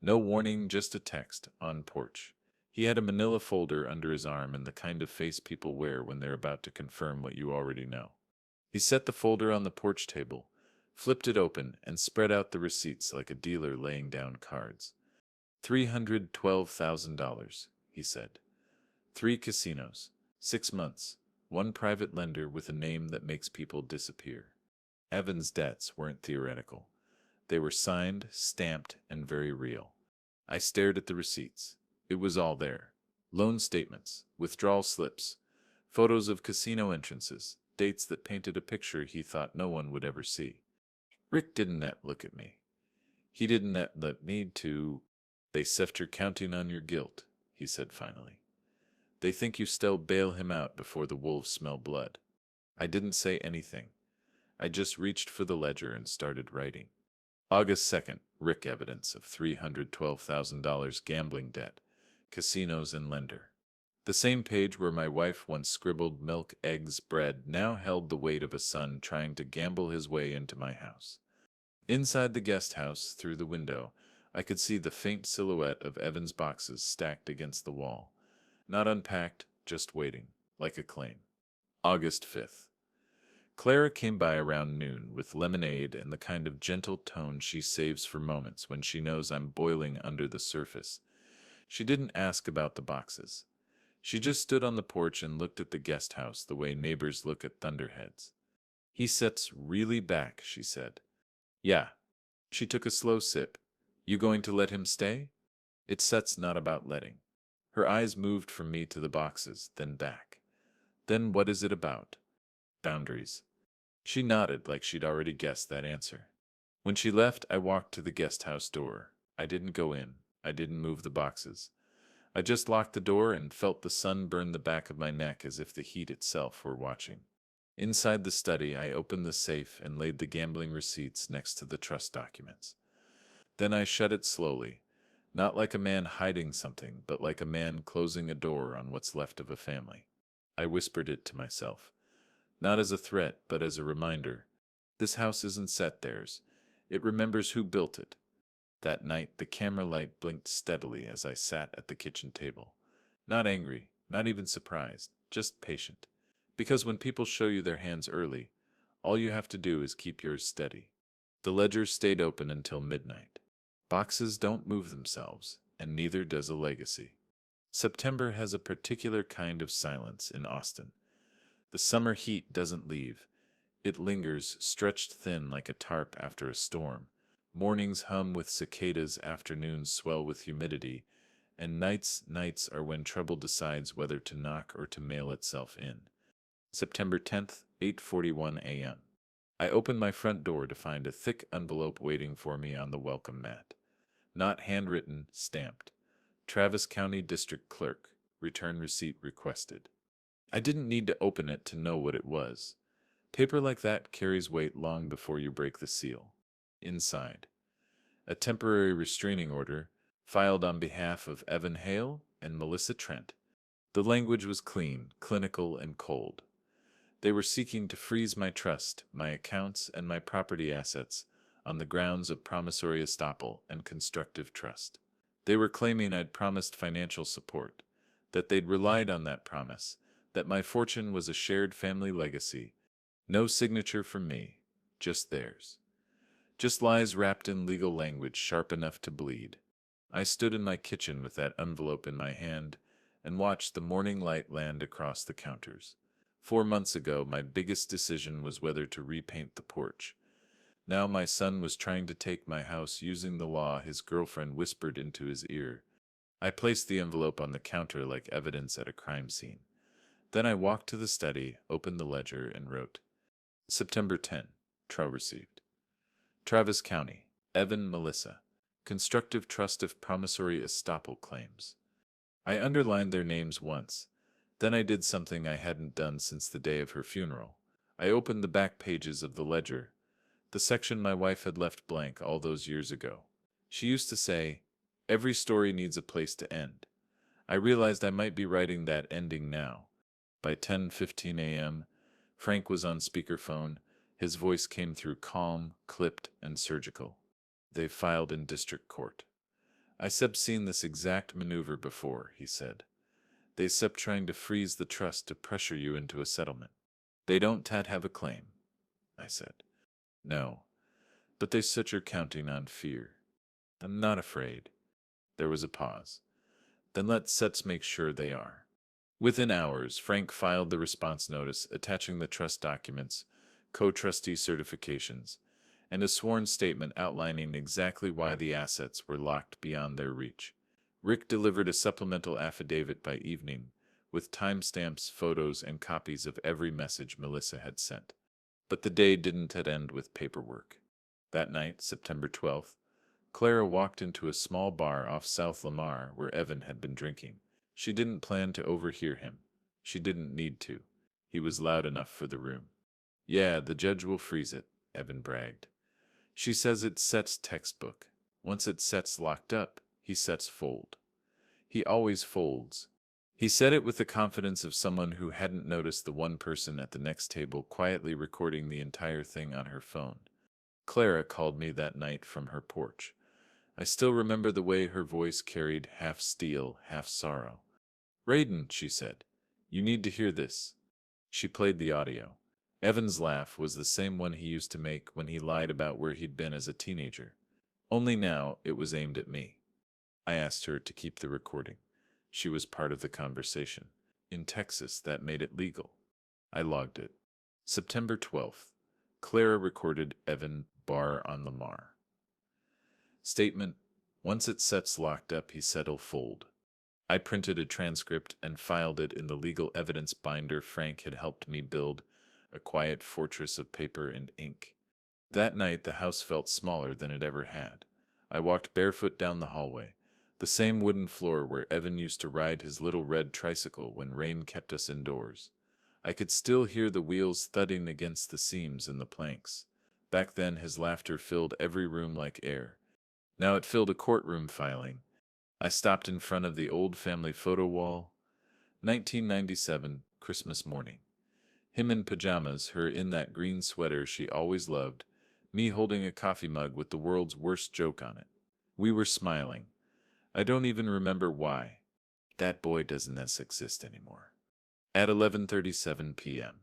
No warning, just a text, on porch. He had a manila folder under his arm and the kind of face people wear when they're about to confirm what you already know. He set the folder on the porch table, flipped it open, and spread out the receipts like a dealer laying down cards. $312,000, he said. 3 casinos, 6 months, 1 private lender with a name that makes people disappear. Evan's debts weren't theoretical. They were signed, stamped, and very real. I stared at the receipts. It was all there. Loan statements, withdrawal slips, photos of casino entrances, dates that painted a picture he thought no one would ever see. Rick didn't look at me. He didn't let me to. They sift your counting on your guilt, he said finally. They think you still bail him out before the wolves smell blood. I didn't say anything. I just reached for the ledger and started writing. August 2nd, Rick evidence of $312,000 gambling debt, casinos and lender. The same page where my wife once scribbled milk, eggs, bread now held the weight of a son trying to gamble his way into my house. Inside the guest house, through the window, I could see the faint silhouette of Evan's boxes stacked against the wall. Not unpacked, just waiting, like a claim. August 5th. Clara came by around noon with lemonade and the kind of gentle tone she saves for moments when she knows I'm boiling under the surface. She didn't ask about the boxes. She just stood on the porch and looked at the guest house the way neighbors look at thunderheads. He sits really back, she said. Yeah. She took a slow sip. You going to let him stay? It sets not about letting. Her eyes moved from me to the boxes, then back. Then what is it about? Boundaries. She nodded like she'd already guessed that answer. When she left, I walked to the guest house door. I didn't go in. I didn't move the boxes. I just locked the door and felt the sun burn the back of my neck as if the heat itself were watching. Inside the study, I opened the safe and laid the gambling receipts next to the trust documents. Then I shut it slowly, not like a man hiding something, but like a man closing a door on what's left of a family. I whispered it to myself, not as a threat, but as a reminder. This house isn't set theirs. It remembers who built it. That night, the camera light blinked steadily as I sat at the kitchen table. Not angry, not even surprised, just patient. Because when people show you their hands early, all you have to do is keep yours steady. The ledger stayed open until midnight. Boxes don't move themselves, and neither does a legacy. September has a particular kind of silence in Austin. The summer heat doesn't leave. It lingers, stretched thin like a tarp after a storm. Mornings hum with cicadas, afternoons swell with humidity, and nights are when trouble decides whether to knock or to mail itself in. September 10th, 8:41 a.m. I opened my front door to find a thick envelope waiting for me on the welcome mat. Not handwritten, stamped. Travis County District Clerk, return receipt requested. I didn't need to open it to know what it was. Paper like that carries weight long before you break the seal. Inside, a temporary restraining order, filed on behalf of Evan Hale and Melissa Trent. The language was clean, clinical, and cold. They were seeking to freeze my trust, my accounts, and my property assets on the grounds of promissory estoppel and constructive trust. They were claiming I'd promised financial support, that they'd relied on that promise, that my fortune was a shared family legacy. No signature from me, just theirs. Just lies wrapped in legal language sharp enough to bleed. I stood in my kitchen with that envelope in my hand and watched the morning light land across the counters. 4 months ago, my biggest decision was whether to repaint the porch. Now my son was trying to take my house using the law, his girlfriend whispered into his ear. I placed the envelope on the counter like evidence at a crime scene. Then I walked to the study, opened the ledger, and wrote, September 10, Trow received. Travis County, Evan Melissa. Constructive trust of promissory estoppel claims. I underlined their names once. Then I did something I hadn't done since the day of her funeral. I opened the back pages of the ledger, the section my wife had left blank all those years ago. She used to say, every story needs a place to end. I realized I might be writing that ending now. By 10:15 a.m., Frank was on speakerphone. His voice came through calm, clipped, and surgical. They filed in district court. I sep seen this exact maneuver before, he said. They sep trying to freeze the trust to pressure you into a settlement. They don't tat have a claim, I said. No, but they such are counting on fear. I'm not afraid. There was a pause. Then let's sets make sure they are. Within hours, Frank filed the response notice attaching the trust documents, co-trustee certifications, and a sworn statement outlining exactly why the assets were locked beyond their reach. Rick delivered a supplemental affidavit by evening, with timestamps, photos, and copies of every message Melissa had sent. But the day didn't end with paperwork. That night, September 12th, Clara walked into a small bar off South Lamar where Evan had been drinking. She didn't plan to overhear him. She didn't need to. He was loud enough for the room. Yeah, the judge will freeze it, Evan bragged. She says it sets textbook. Once it sets locked up, he sets fold. He always folds. He said it with the confidence of someone who hadn't noticed the one person at the next table quietly recording the entire thing on her phone. Clara called me that night from her porch. I still remember the way her voice carried half steel, half sorrow. Raiden, she said, you need to hear this. She played the audio. Evan's laugh was the same one he used to make when he lied about where he'd been as a teenager. Only now it was aimed at me. I asked her to keep the recording. She was part of the conversation. In Texas, that made it legal. I logged it. September 12th. Clara recorded Evan bar on Lamar. Statement, once it sets locked up, he said'll fold. I printed a transcript and filed it in the legal evidence binder Frank had helped me build, a quiet fortress of paper and ink. That night the house felt smaller than it ever had. I walked barefoot down the hallway, the same wooden floor where Evan used to ride his little red tricycle when rain kept us indoors. I could still hear the wheels thudding against the seams and the planks. Back then his laughter filled every room like air. Now it filled a courtroom filing. I stopped in front of the old family photo wall. 1997, Christmas morning. Him in pajamas, her in that green sweater she always loved, me holding a coffee mug with the world's worst joke on it. We were smiling. I don't even remember why. That boy doesn't exist anymore. At 11:37 p.m.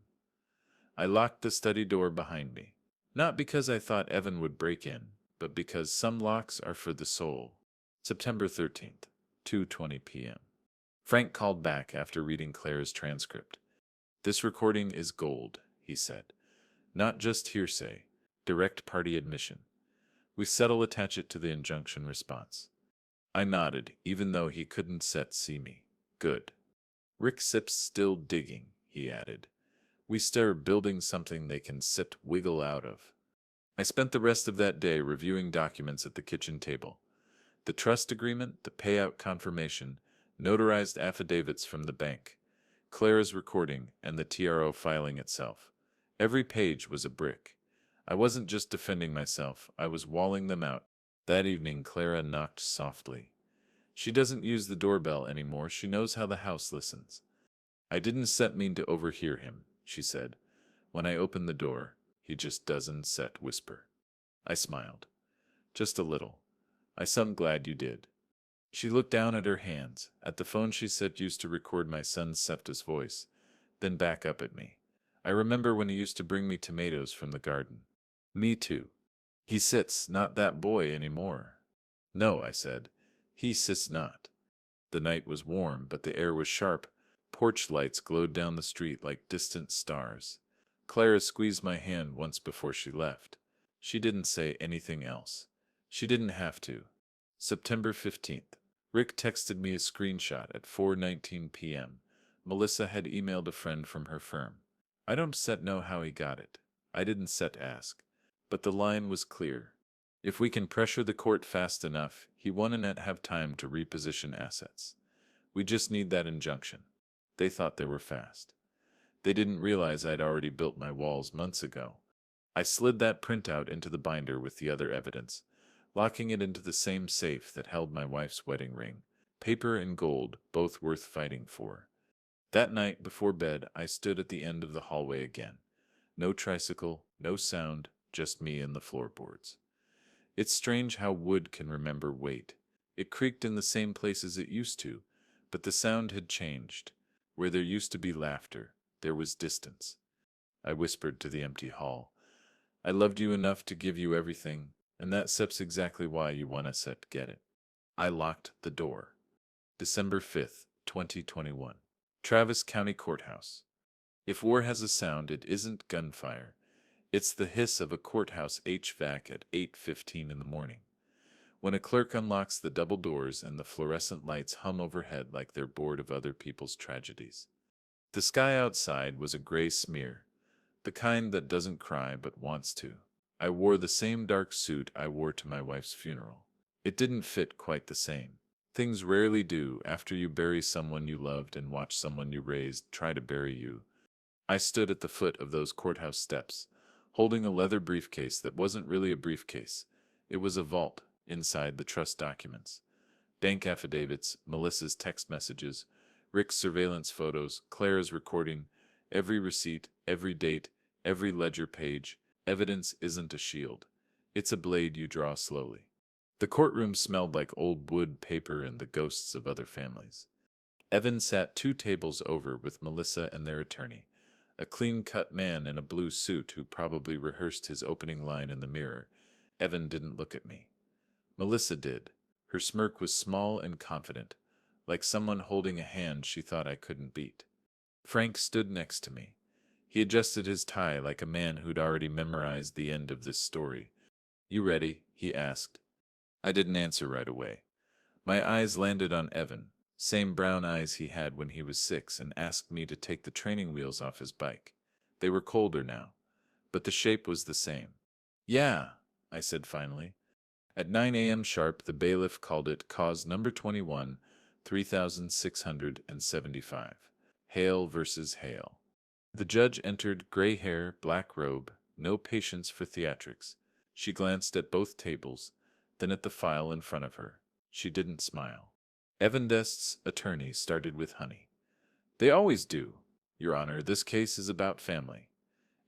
I locked the study door behind me. Not because I thought Evan would break in, but because some locks are for the soul. September 13th, 2:20 p.m. Frank called back after reading Clara's transcript. This recording is gold, he said. Not just hearsay, direct party admission. We settle attach it to the injunction response. I nodded, even though he couldn't see me. Good. Rick sips still digging, he added. We stare building something they can wiggle out of. I spent the rest of that day reviewing documents at the kitchen table. The trust agreement, the payout confirmation, notarized affidavits from the bank, Clara's recording, and the TRO filing itself. Every page was a brick. I wasn't just defending myself, I was walling them out. That evening Clara knocked softly. She doesn't use the doorbell anymore, she knows how the house listens. I didn't mean to overhear him, she said. When I opened the door, he just doesn't whisper. I smiled. Just a little. I'm glad you did. She looked down at her hands, at the phone she said used to record my son Septa's voice, then back up at me. I remember when he used to bring me tomatoes from the garden. Me too. He sits, not that boy anymore. No, I said. He sits not. The night was warm, but the air was sharp. Porch lights glowed down the street like distant stars. Clara squeezed my hand once before she left. She didn't say anything else. She didn't have to. September 15th. Rick texted me a screenshot at 4:19 p.m. Melissa had emailed a friend from her firm. I don't set know how he got it. I didn't set ask. But the line was clear. If we can pressure the court fast enough, he won't have time to reposition assets. We just need that injunction. They thought they were fast. They didn't realize I'd already built my walls months ago. I slid that printout into the binder with the other evidence, locking it into the same safe that held my wife's wedding ring, paper and gold, both worth fighting for. That night before bed, I stood at the end of the hallway again. No tricycle, no sound, just me and the floorboards. It's strange how wood can remember weight. It creaked in the same places it used to, but the sound had changed. Where there used to be laughter, there was distance. I whispered to the empty hall. I loved you enough to give you everything, and that's exactly why you want us to get it. I locked the door. December 5th, 2021. Travis County Courthouse. If war has a sound, it isn't gunfire. It's the hiss of a courthouse HVAC at 8:15 in the morning. When a clerk unlocks the double doors and the fluorescent lights hum overhead like they're bored of other people's tragedies. The sky outside was a gray smear, the kind that doesn't cry but wants to. I wore the same dark suit I wore to my wife's funeral. It didn't fit quite the same. Things rarely do after you bury someone you loved and watch someone you raised try to bury you. I stood at the foot of those courthouse steps, holding a leather briefcase that wasn't really a briefcase. It was a vault inside the trust documents. Bank affidavits, Melissa's text messages, Rick's surveillance photos, Clara's recording, every receipt, every date, every ledger page. Evidence isn't a shield. It's a blade you draw slowly. The courtroom smelled like old wood, paper, and the ghosts of other families. Evan sat 2 tables over with Melissa and their attorney, a clean-cut man in a blue suit who probably rehearsed his opening line in the mirror. Evan didn't look at me. Melissa did. Her smirk was small and confident, like someone holding a hand she thought I couldn't beat. Frank stood next to me. He adjusted his tie like a man who'd already memorized the end of this story. "You ready?" he asked. I didn't answer right away. My eyes landed on Evan, same brown eyes he had when he was 6 and asked me to take the training wheels off his bike. They were colder now, but the shape was the same. "Yeah," I said finally. At 9 a.m. sharp, the bailiff called it cause number 21, 3675. Hale versus Hale. The judge entered, gray hair, black robe, no patience for theatrics. She glanced at both tables, then at the file in front of her. She didn't smile. Evan Dest's attorney started with honey. "They always do, Your Honor. This case is about family.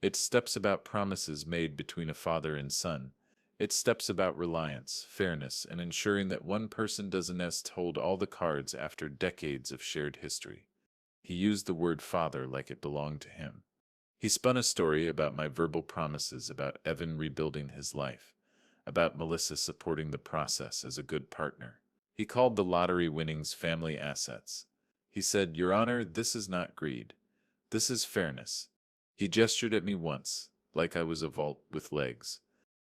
It steps about promises made between a father and son. It steps about reliance, fairness, and ensuring that one person doesn't hold all the cards after decades of shared history." He used the word father like it belonged to him. He spun a story about my verbal promises, about Evan rebuilding his life, about Melissa supporting the process as a good partner. He called the lottery winnings family assets. He said, "Your Honor, this is not greed. This is fairness." He gestured at me once, like I was a vault with legs.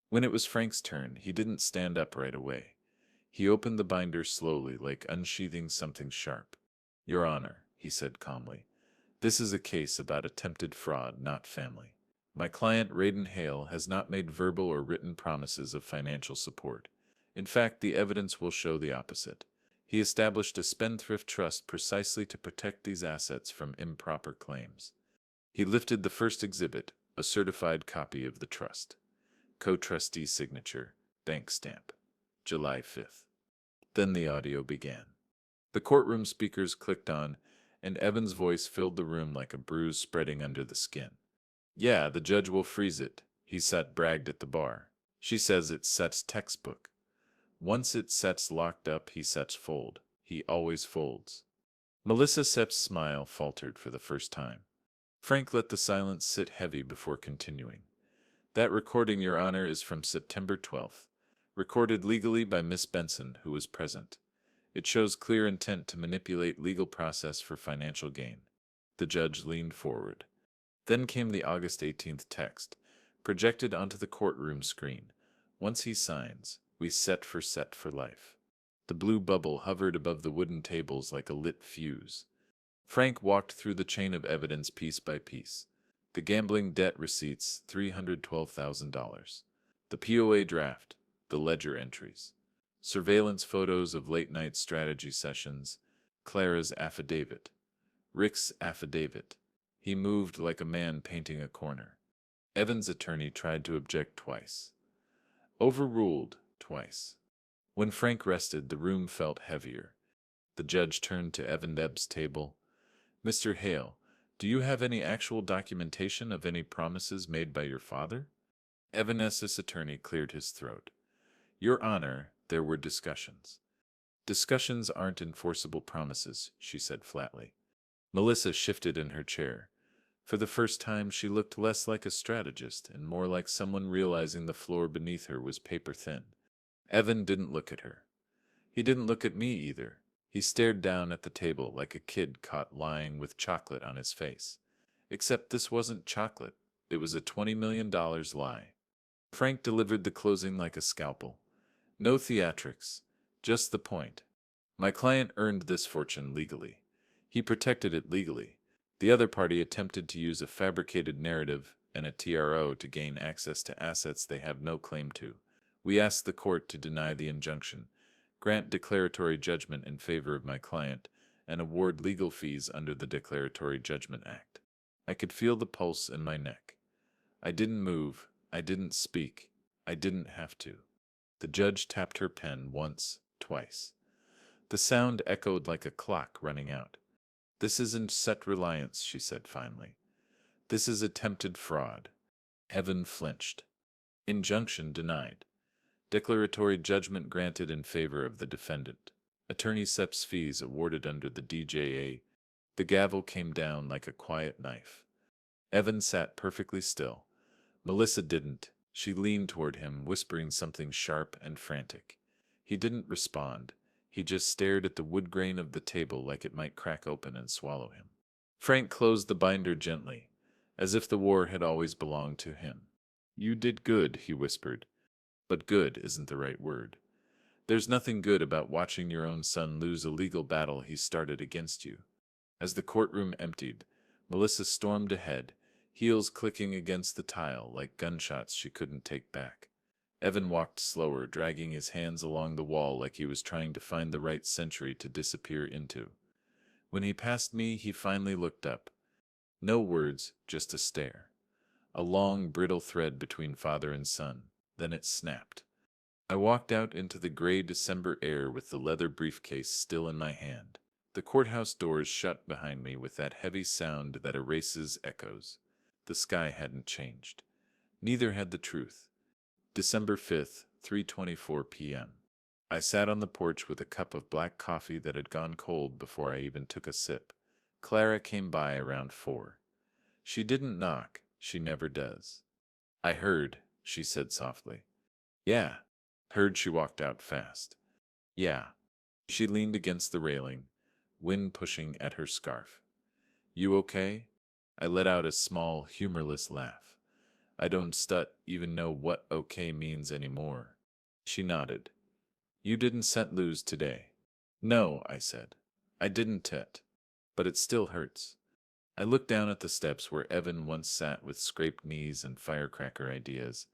When it was Frank's turn, he didn't stand up right away. He opened the binder slowly, like unsheathing something sharp. "Your Honor," he said calmly, "this is a case about attempted fraud, not family. My client, Raiden Hale, has not made verbal or written promises of financial support. In fact, the evidence will show the opposite. He established a spendthrift trust precisely to protect these assets from improper claims." He lifted the first exhibit, a certified copy of the trust. Co-trustee signature, bank stamp. July 5th. Then the audio began. The courtroom speakers clicked on, and Evan's voice filled the room like a bruise spreading under the skin. "Yeah, the judge will freeze it," he bragged at the bar. "She says it sets textbook. Once it sets locked up, he sets fold. He always folds." Melissa Sepp's smile faltered for the first time. Frank let the silence sit heavy before continuing. "That recording, Your Honor, is from September 12th, recorded legally by Miss Benson, who was present. It shows clear intent to manipulate legal process for financial gain." The judge leaned forward. Then came the August 18th text, projected onto the courtroom screen. Once he signs, we set for life. The blue bubble hovered above the wooden tables like a lit fuse. Frank walked through the chain of evidence piece by piece. The gambling debt receipts, $312,000. The POA draft, the ledger entries. Surveillance photos of late-night strategy sessions, Clara's affidavit. Rick's affidavit. He moved like a man painting a corner. Evan's attorney tried to object twice. Overruled twice. When Frank rested, the room felt heavier. The judge turned to Evan Deb's table. Mr. Hale, do you have any actual documentation of any promises made by your father? Evanes's attorney cleared his throat. Your Honor, there were discussions. Discussions aren't enforceable promises, she said flatly. Melissa shifted in her chair. For the first time, she looked less like a strategist and more like someone realizing the floor beneath her was paper thin. Evan didn't look at her. He didn't look at me either. He stared down at the table like a kid caught lying with chocolate on his face. Except this wasn't chocolate. It was a $20 million lie. Frank delivered the closing like a scalpel. No theatrics. Just the point. My client earned this fortune legally. He protected it legally. The other party attempted to use a fabricated narrative and a TRO to gain access to assets they have no claim to. We asked the court to deny the injunction, grant declaratory judgment in favor of my client, and award legal fees under the Declaratory Judgment Act. I could feel the pulse in my neck. I didn't move. I didn't speak. I didn't have to. The judge tapped her pen once, twice. The sound echoed like a clock running out. This isn't set reliance, she said finally. This is attempted fraud. Evan flinched. Injunction denied. Declaratory judgment granted in favor of the defendant. Attorney Sepp's fees awarded under the DJA. The gavel came down like a quiet knife. Evan sat perfectly still. Melissa didn't. She leaned toward him, whispering something sharp and frantic. He didn't respond. He just stared at the wood grain of the table like it might crack open and swallow him. Frank closed the binder gently, as if the war had always belonged to him. You did good, he whispered. But good isn't the right word. There's nothing good about watching your own son lose a legal battle he started against you. As the courtroom emptied, Melissa stormed ahead, heels clicking against the tile like gunshots she couldn't take back. Evan walked slower, dragging his hands along the wall like he was trying to find the right century to disappear into. When he passed me, he finally looked up. No words, just a stare. A long, brittle thread between father and son. Then it snapped. I walked out into the gray December air with the leather briefcase still in my hand. The courthouse doors shut behind me with that heavy sound that erases echoes. The sky hadn't changed. Neither had the truth. December 5th, 3:24 p.m. I sat on the porch with a cup of black coffee that had gone cold before I even took a sip. Clara came by around 4. She didn't knock. She never does. I heard, she said softly. Yeah. Heard she walked out fast. Yeah. She leaned against the railing, wind pushing at her scarf. You okay? I let out a small, humorless laugh. I don't even know what okay means anymore. She nodded. You didn't set lose today. No, I said. I didn't tet. But it still hurts. I looked down at the steps where Evan once sat with scraped knees and firecracker ideas.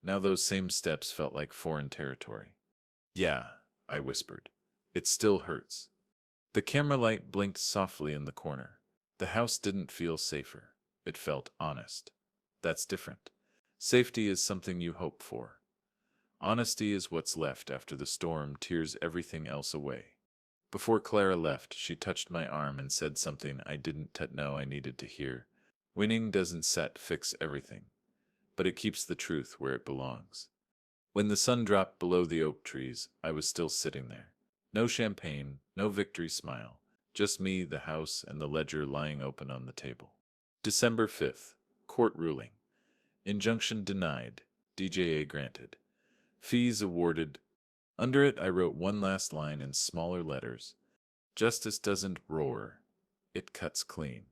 Now those same steps felt like foreign territory. Yeah, I whispered. It still hurts. The camera light blinked softly in the corner. The house didn't feel safer. It felt honest. That's different. Safety is something you hope for. Honesty is what's left after the storm tears everything else away. Before Clara left, she touched my arm and said something I didn't know I needed to hear. Winning doesn't fix everything, but it keeps the truth where it belongs. When the sun dropped below the oak trees, I was still sitting there. No champagne, no victory smile, just me, the house, and the ledger lying open on the table. December 5th, court ruling. Injunction denied, DJA granted. Fees awarded. Under it, I wrote one last line in smaller letters. Justice doesn't roar. It cuts clean.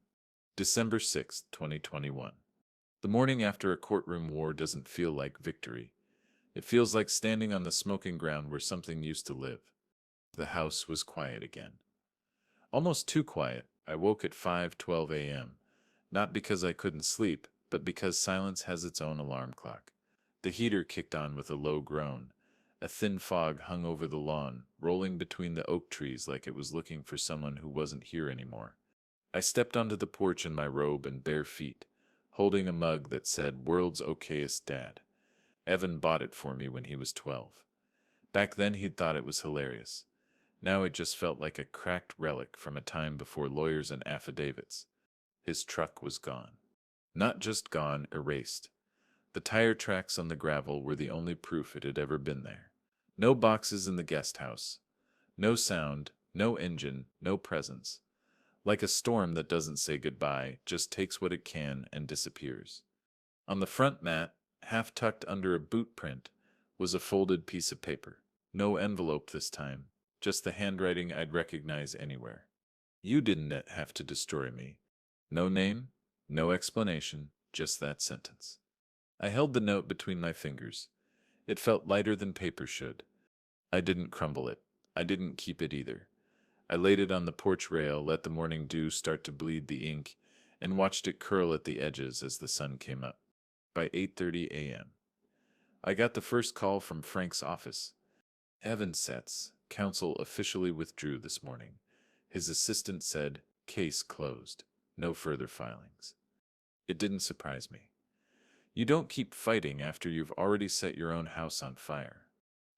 December 6th, 2021. The morning after a courtroom war doesn't feel like victory. It feels like standing on the smoking ground where something used to live. The house was quiet again. Almost too quiet. I woke at 5:12 a.m., not because I couldn't sleep, but because silence has its own alarm clock. The heater kicked on with a low groan. A thin fog hung over the lawn, rolling between the oak trees like it was looking for someone who wasn't here anymore. I stepped onto the porch in my robe and bare feet, holding a mug that said "World's Okayest Dad." Evan bought it for me when he was 12. Back then he'd thought it was hilarious. Now it just felt like a cracked relic from a time before lawyers and affidavits. His truck was gone. Not just gone, erased. The tire tracks on the gravel were the only proof it had ever been there. No boxes in the guest house. No sound, no engine, no presence. Like a storm that doesn't say goodbye, just takes what it can and disappears. On the front mat, half tucked under a boot print, was a folded piece of paper. No envelope this time, just the handwriting I'd recognize anywhere. You didn't have to destroy me. No name, no explanation, just that sentence. I held the note between my fingers. It felt lighter than paper should. I didn't crumble it. I didn't keep it either. I laid it on the porch rail, let the morning dew start to bleed the ink, and watched it curl at the edges as the sun came up. By 8:30 a.m., I got the first call from Frank's office. Evan Setz, counsel officially withdrew this morning. His assistant said, "Case closed. No further filings." It didn't surprise me. You don't keep fighting after you've already set your own house on fire.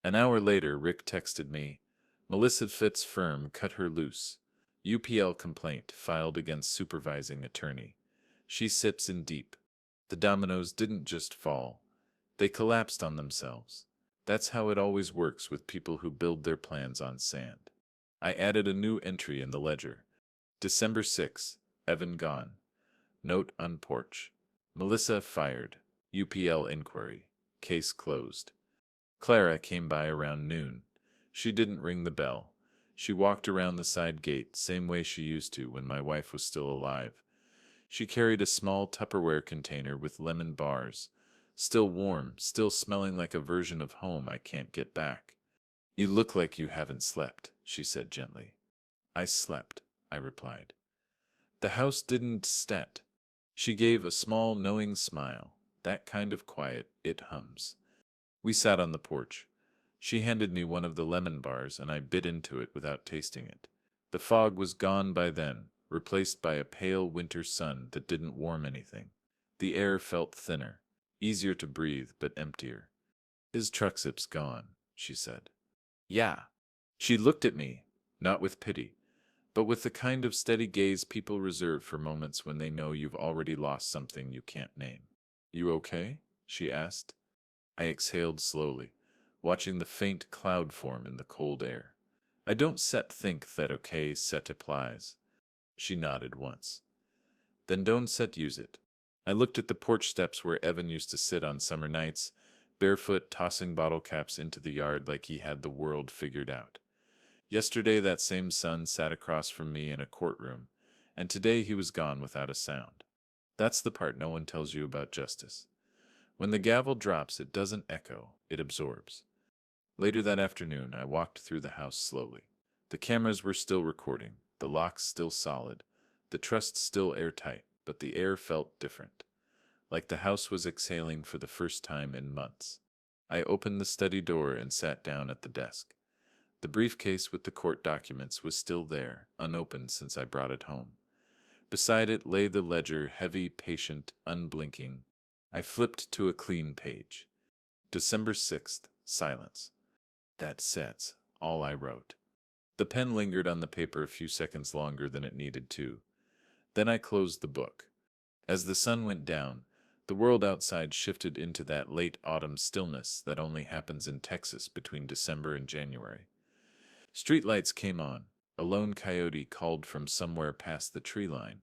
An hour later, Rick texted me, "Melissa Fitt's firm cut her loose. UPL complaint filed against supervising attorney. She sits in deep." The dominoes didn't just fall. They collapsed on themselves. That's how it always works with people who build their plans on sand. I added a new entry in the ledger. December 6, Evan gone. Note on porch. Melissa fired. UPL inquiry. Case closed. Clara came by around noon. She didn't ring the bell. She walked around the side gate, same way she used to when my wife was still alive. She carried a small Tupperware container with lemon bars. Still warm, still smelling like a version of home I can't get back. "You look like you haven't slept," she said gently. "I slept," I replied. "The house didn't stet." She gave a small, knowing smile. That kind of quiet, it hums. We sat on the porch. She handed me one of the lemon bars, and I bit into it without tasting it. The fog was gone by then, replaced by a pale winter sun that didn't warm anything. The air felt thinner, easier to breathe, but emptier. "His truck-zip's gone," she said. "Yeah." She looked at me, not with pity, but with the kind of steady gaze people reserve for moments when they know you've already lost something you can't name. "You okay?" she asked. I exhaled slowly, watching the faint cloud form in the cold air. "I don't think that okay set applies." She nodded once. "Then don't set use it." I looked at the porch steps where Evan used to sit on summer nights, barefoot, tossing bottle caps into the yard like he had the world figured out. Yesterday that same son sat across from me in a courtroom, and today he was gone without a sound. That's the part no one tells you about justice. When the gavel drops, it doesn't echo, it absorbs. Later that afternoon, I walked through the house slowly. The cameras were still recording, the locks still solid, the trust still airtight, but the air felt different, like the house was exhaling for the first time in months. I opened the study door and sat down at the desk. The briefcase with the court documents was still there, unopened since I brought it home. Beside it lay the ledger, heavy, patient, unblinking. I flipped to a clean page. December 6th, silence. That sets all I wrote. The pen lingered on the paper a few seconds longer than it needed to. Then I closed the book. As the sun went down, the world outside shifted into that late autumn stillness that only happens in Texas between December and January. Streetlights came on. A lone coyote called from somewhere past the tree line.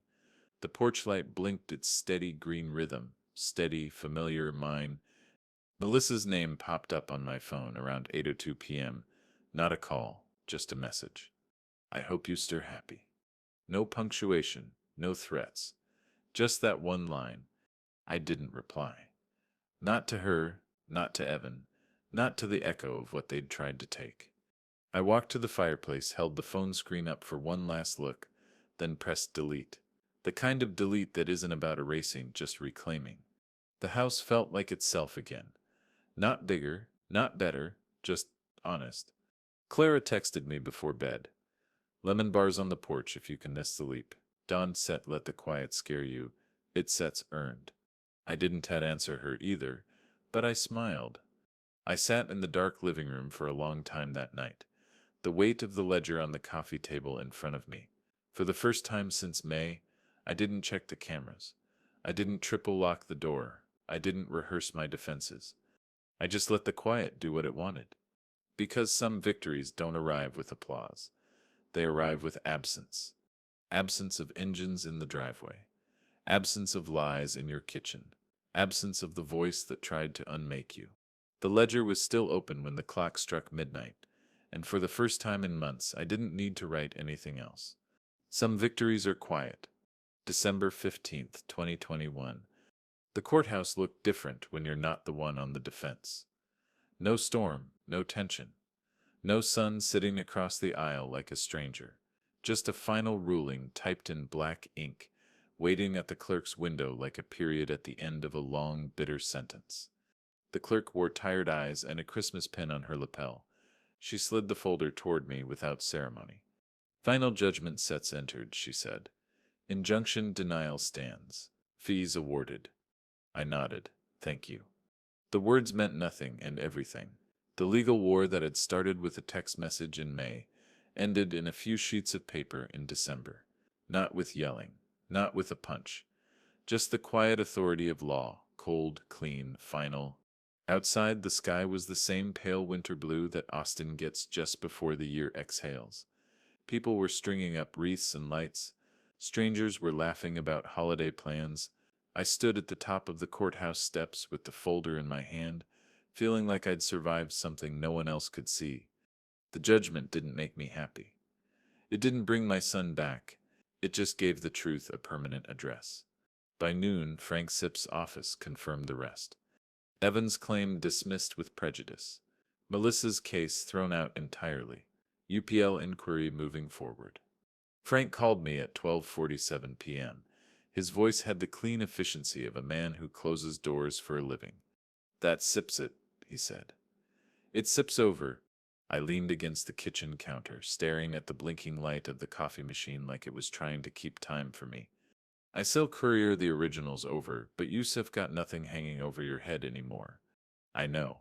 The porch light blinked its steady green rhythm, steady, familiar, mine. Melissa's name popped up on my phone around 8:02 p.m. Not a call, just a message. "I hope you stir happy." No punctuation, no threats. Just that one line. I didn't reply. Not to her, not to Evan, not to the echo of what they'd tried to take. I walked to the fireplace, held the phone screen up for one last look, then pressed delete. The kind of delete that isn't about erasing, just reclaiming. The house felt like itself again. Not bigger, not better, just honest. Clara texted me before bed. Lemon bars on the porch if you can sleep. Dawn set let the quiet scare you. It sets earned. I didn't answer her either, but I smiled. I sat in the dark living room for a long time that night, the weight of the ledger on the coffee table in front of me. For the first time since May, I didn't check the cameras. I didn't triple lock the door. I didn't rehearse my defenses. I just let the quiet do what it wanted. Because some victories don't arrive with applause. They arrive with absence. Absence of engines in the driveway. Absence of lies in your kitchen. Absence of the voice that tried to unmake you. The ledger was still open when the clock struck midnight, and for the first time in months I didn't need to write anything else. Some victories are quiet. December 15th, 2021. The courthouse looked different when you're not the one on the defense. No storm, no tension. No son sitting across the aisle like a stranger. Just a final ruling typed in black ink, waiting at the clerk's window like a period at the end of a long, bitter sentence. The clerk wore tired eyes and a Christmas pin on her lapel. She slid the folder toward me without ceremony. Final judgment sets entered, she said. Injunction denial stands. Fees awarded. I nodded. Thank you. The words meant nothing and everything. The legal war that had started with a text message in May ended in a few sheets of paper in December. Not with yelling, not with a punch. Just the quiet authority of law, cold, clean, final. Outside, the sky was the same pale winter blue that Austin gets just before the year exhales. People were stringing up wreaths and lights. Strangers were laughing about holiday plans. I stood at the top of the courthouse steps with the folder in my hand, feeling like I'd survived something no one else could see. The judgment didn't make me happy. It didn't bring my son back. It just gave the truth a permanent address. By noon, Frank Sipp's office confirmed the rest. Evan's claim dismissed with prejudice. Melissa's case thrown out entirely. UPL inquiry moving forward. Frank called me at 12:47 p.m. His voice had the clean efficiency of a man who closes doors for a living. That sips it, he said. It sips over. I leaned against the kitchen counter, staring at the blinking light of the coffee machine like it was trying to keep time for me. I still courier the originals over, but Yusuf got nothing hanging over your head anymore. I know.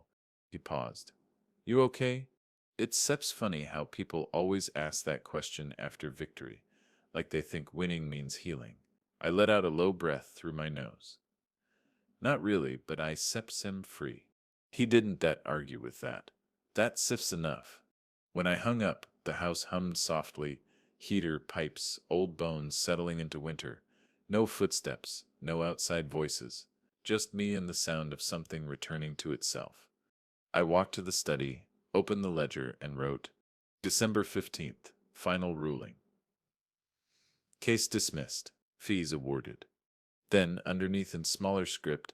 He paused. You okay? It's seps funny how people always ask that question after victory, like they think winning means healing. I let out a low breath through my nose. Not really, but I seps him free. He didn't argue with that. That sifts enough. When I hung up, the house hummed softly, heater, pipes, old bones settling into winter. No footsteps, no outside voices, just me and the sound of something returning to itself. I walked to the study, opened the ledger, and wrote, December 15th, final ruling. Case dismissed, fees awarded. Then, underneath in smaller script,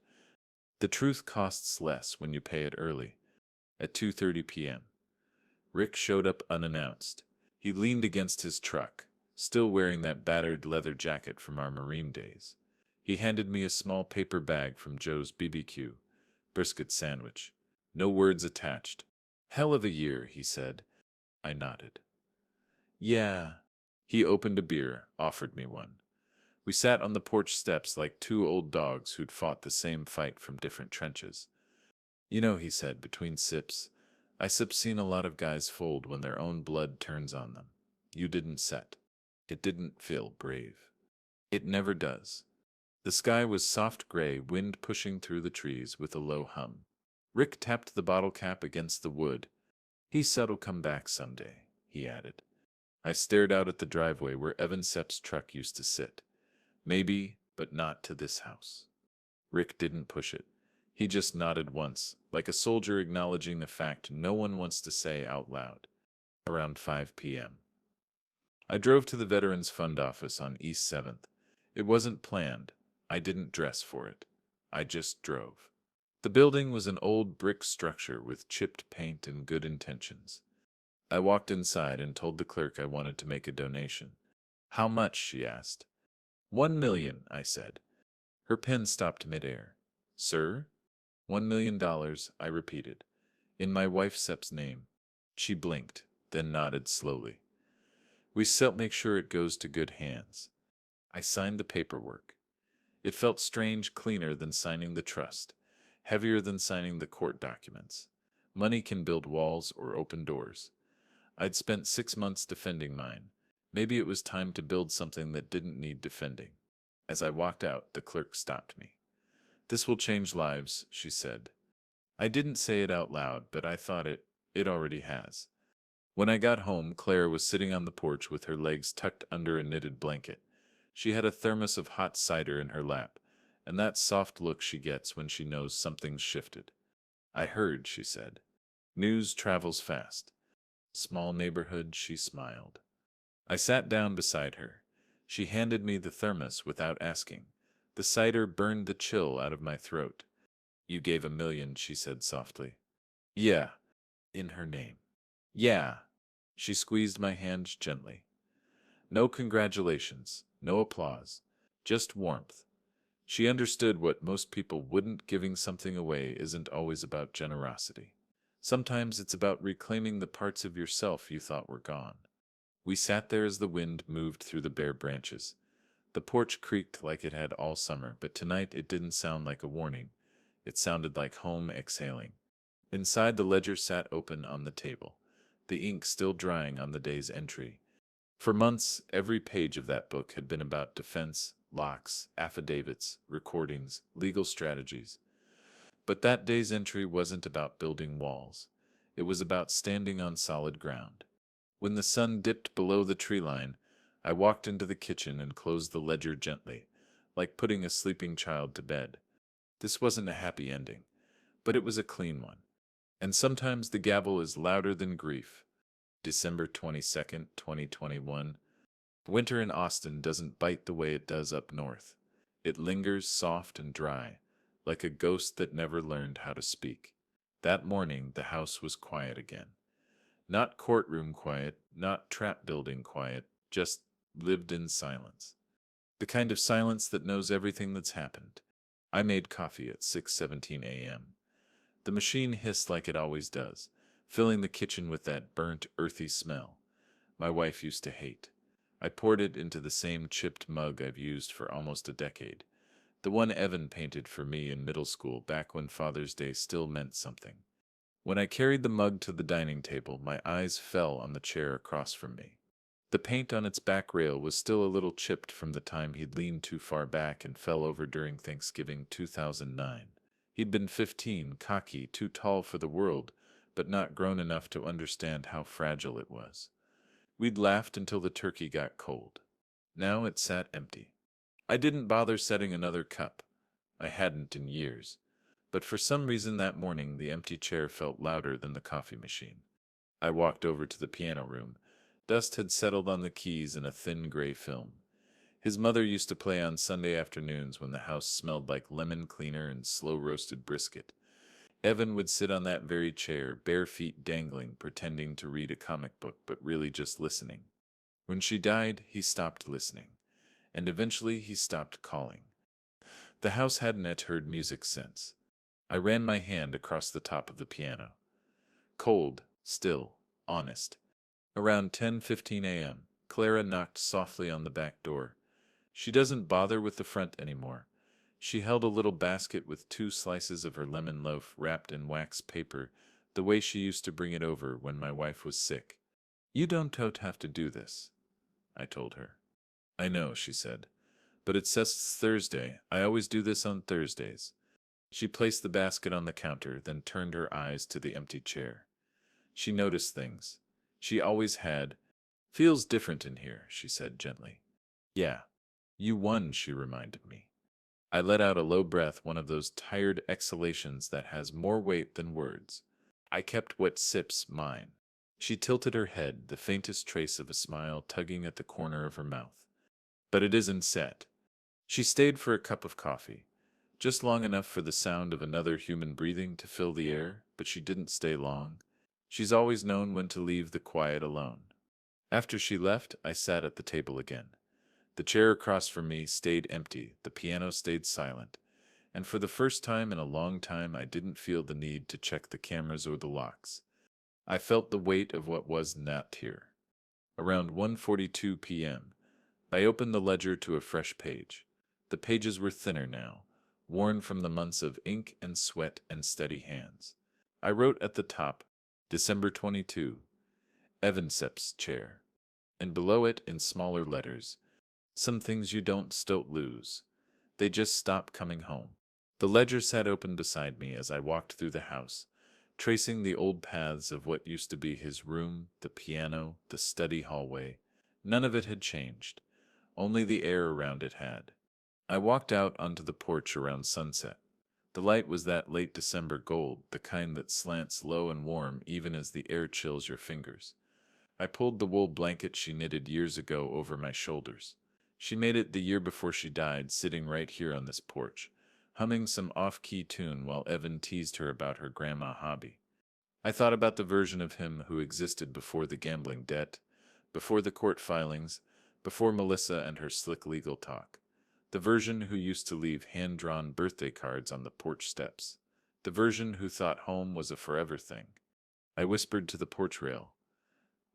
the truth costs less when you pay it early. At 2:30 p.m. Rick showed up unannounced. He leaned against his truck, still wearing that battered leather jacket from our Marine days. He handed me a small paper bag from Joe's BBQ, brisket sandwich. No words attached. Hell of a year, he said. I nodded. Yeah. He opened a beer, offered me one. We sat on the porch steps like two old dogs who'd fought the same fight from different trenches. You know, he said between sips, I've seen a lot of guys fold when their own blood turns on them. You didn't set. It didn't feel brave. It never does. The sky was soft gray, wind pushing through the trees with a low hum. Rick tapped the bottle cap against the wood. He said'll come back someday, he added. I stared out at the driveway where Evan Sepp's truck used to sit. Maybe, but not to this house. Rick didn't push it. He just nodded once, like a soldier acknowledging the fact no one wants to say out loud. Around 5 p.m. I drove to the Veterans Fund office on East 7th. It wasn't planned. I didn't dress for it. I just drove. The building was an old brick structure with chipped paint and good intentions. I walked inside and told the clerk I wanted to make a donation. How much? She asked. 1 million, I said. Her pen stopped midair. Sir? $1 million, I repeated. In my wife Sep's name. She blinked, then nodded slowly. We still make sure it goes to good hands. I signed the paperwork. It felt strange, cleaner than signing the trust, heavier than signing the court documents. Money can build walls or open doors. I'd spent 6 months defending mine. Maybe it was time to build something that didn't need defending. As I walked out, the clerk stopped me. This will change lives, she said. I didn't say it out loud, but I thought it already has. When I got home, Claire was sitting on the porch with her legs tucked under a knitted blanket. She had a thermos of hot cider in her lap, and that soft look she gets when she knows something's shifted. I heard, she said. News travels fast. Small neighborhood, she smiled. I sat down beside her. She handed me the thermos without asking. The cider burned the chill out of my throat. You gave 1 million, she said softly. Yeah, in her name. Yeah. She squeezed my hand gently. No congratulations, no applause, just warmth. She understood what most people wouldn't. Giving something away isn't always about generosity. Sometimes it's about reclaiming the parts of yourself you thought were gone. We sat there as the wind moved through the bare branches. The porch creaked like it had all summer, but tonight it didn't sound like a warning. It sounded like home exhaling. Inside, the ledger sat open on the table, the ink still drying on the day's entry. For months, every page of that book had been about defense, locks, affidavits, recordings, legal strategies. But that day's entry wasn't about building walls. It was about standing on solid ground. When the sun dipped below the tree line, I walked into the kitchen and closed the ledger gently, like putting a sleeping child to bed. This wasn't a happy ending, but it was a clean one. And sometimes the gavel is louder than grief. December 22nd, 2021. Winter in Austin doesn't bite the way it does up north. It lingers soft and dry, like a ghost that never learned how to speak. That morning, the house was quiet again. Not courtroom quiet, not trap building quiet, just lived in silence. The kind of silence that knows everything that's happened. I made coffee at 6:17 a.m. The machine hissed like it always does, filling the kitchen with that burnt, earthy smell my wife used to hate. I poured it into the same chipped mug I've used for almost a decade, the one Evan painted for me in middle school back when Father's Day still meant something. When I carried the mug to the dining table, my eyes fell on the chair across from me. The paint on its back rail was still a little chipped from the time he'd leaned too far back and fell over during Thanksgiving 2009. He'd been 15, cocky, too tall for the world, but not grown enough to understand how fragile it was. We'd laughed until the turkey got cold. Now it sat empty. I didn't bother setting another cup. I hadn't in years. But for some reason that morning the empty chair felt louder than the coffee machine. I walked over to the piano room. Dust had settled on the keys in a thin gray film. His mother used to play on Sunday afternoons when the house smelled like lemon cleaner and slow-roasted brisket. Evan would sit on that very chair, bare feet dangling, pretending to read a comic book, but really just listening. When she died, he stopped listening, and eventually he stopped calling. The house hadn't heard music since. I ran my hand across the top of the piano. Cold, still, honest. Around 10:15 a.m., Clara knocked softly on the back door. She doesn't bother with the front anymore. She held a little basket with 2 slices of her lemon loaf wrapped in wax paper, the way she used to bring it over when my wife was sick. You don't have to do this, I told her. I know, she said, but it says it's Thursday. I always do this on Thursdays. She placed the basket on the counter, then turned her eyes to the empty chair. She noticed things. She always had. Feels different in here, she said gently. Yeah. You won, she reminded me. I let out a low breath, one of those tired exhalations that has more weight than words. I kept what sips mine. She tilted her head, the faintest trace of a smile tugging at the corner of her mouth. But it isn't set. She stayed for a cup of coffee. Just long enough for the sound of another human breathing to fill the air, but she didn't stay long. She's always known when to leave the quiet alone. After she left, I sat at the table again. The chair across from me stayed empty, the piano stayed silent, and for the first time in a long time I didn't feel the need to check the cameras or the locks. I felt the weight of what was not here. Around 1:42 p.m., I opened the ledger to a fresh page. The pages were thinner now, worn from the months of ink and sweat and steady hands. I wrote at the top, December 22, Evansep's chair, and below it in smaller letters, some things you don't still lose. They just stop coming home. The ledger sat open beside me as I walked through the house, tracing the old paths of what used to be his room, the piano, the study hallway. None of it had changed. Only the air around it had. I walked out onto the porch around sunset. The light was that late December gold, the kind that slants low and warm even as the air chills your fingers. I pulled the wool blanket she knitted years ago over my shoulders. She made it the year before she died, sitting right here on this porch, humming some off-key tune while Evan teased her about her grandma hobby. I thought about the version of him who existed before the gambling debt, before the court filings, before Melissa and her slick legal talk. The version who used to leave hand-drawn birthday cards on the porch steps. The version who thought home was a forever thing. I whispered to the porch rail,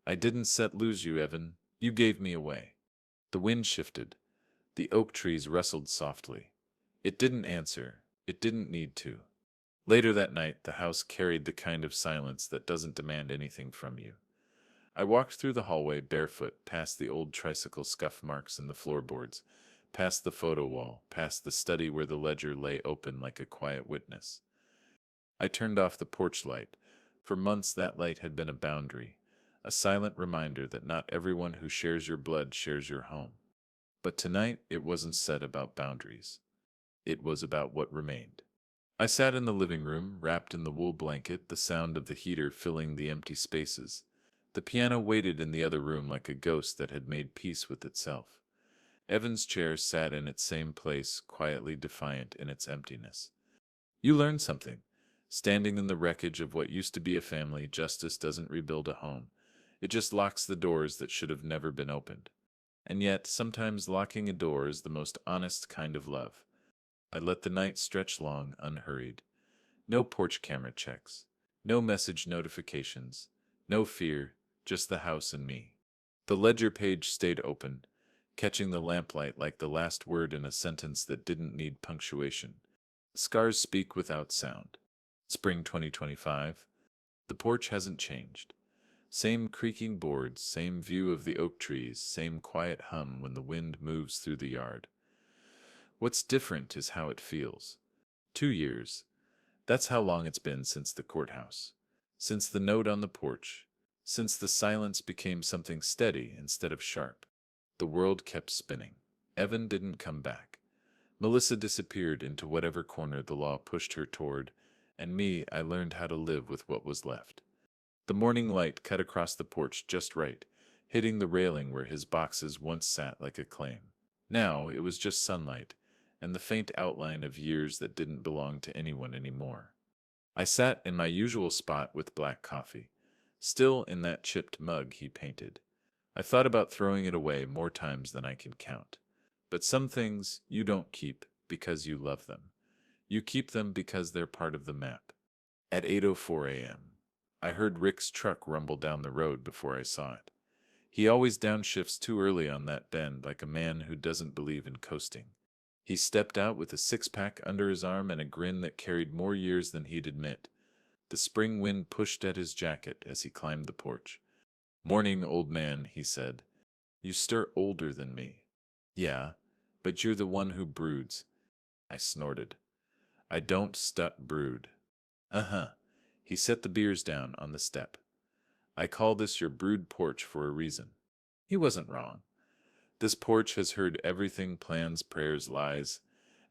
I didn't set lose you, Evan. You gave me away. The wind shifted. The oak trees rustled softly. It didn't answer. It didn't need to. Later that night, the house carried the kind of silence that doesn't demand anything from you. I walked through the hallway barefoot, past the old tricycle scuff marks in the floorboards, past the photo wall, past the study where the ledger lay open like a quiet witness. I turned off the porch light. For months that light had been a boundary, a silent reminder that not everyone who shares your blood shares your home. But tonight it wasn't said about boundaries. It was about what remained. I sat in the living room, wrapped in the wool blanket, the sound of the heater filling the empty spaces. The piano waited in the other room like a ghost that had made peace with itself. Evan's chair sat in its same place, quietly defiant in its emptiness. You learned something. Standing in the wreckage of what used to be a family, justice doesn't rebuild a home. It just locks the doors that should have never been opened. And yet, sometimes locking a door is the most honest kind of love. I let the night stretch long, unhurried. No porch camera checks. No message notifications. No fear, just the house and me. The ledger page stayed open, catching the lamplight like the last word in a sentence that didn't need punctuation. Scars speak without sound. Spring 2025. The porch hasn't changed. Same creaking boards, same view of the oak trees, same quiet hum when the wind moves through the yard. What's different is how it feels. 2 years. That's how long it's been since the courthouse. Since the note on the porch. Since the silence became something steady instead of sharp. The world kept spinning. Evan didn't come back. Melissa disappeared into whatever corner the law pushed her toward, and me, I learned how to live with what was left. The morning light cut across the porch just right, hitting the railing where his boxes once sat like a claim. Now it was just sunlight, and the faint outline of years that didn't belong to anyone anymore. I sat in my usual spot with black coffee, still in that chipped mug he painted. I thought about throwing it away more times than I can count. But some things you don't keep because you love them. You keep them because they're part of the map. At 8:04 a.m., I heard Rick's truck rumble down the road before I saw it. He always downshifts too early on that bend like a man who doesn't believe in coasting. He stepped out with a six-pack under his arm and a grin that carried more years than he'd admit. The spring wind pushed at his jacket as he climbed the porch. "Morning, old man," he said. "You stir older than me." "Yeah, but you're the one who broods." I snorted. "I don't brood." "Uh-huh." He set the beers down on the step. "I call this your brood porch for a reason." He wasn't wrong. This porch has heard everything: plans, prayers, lies,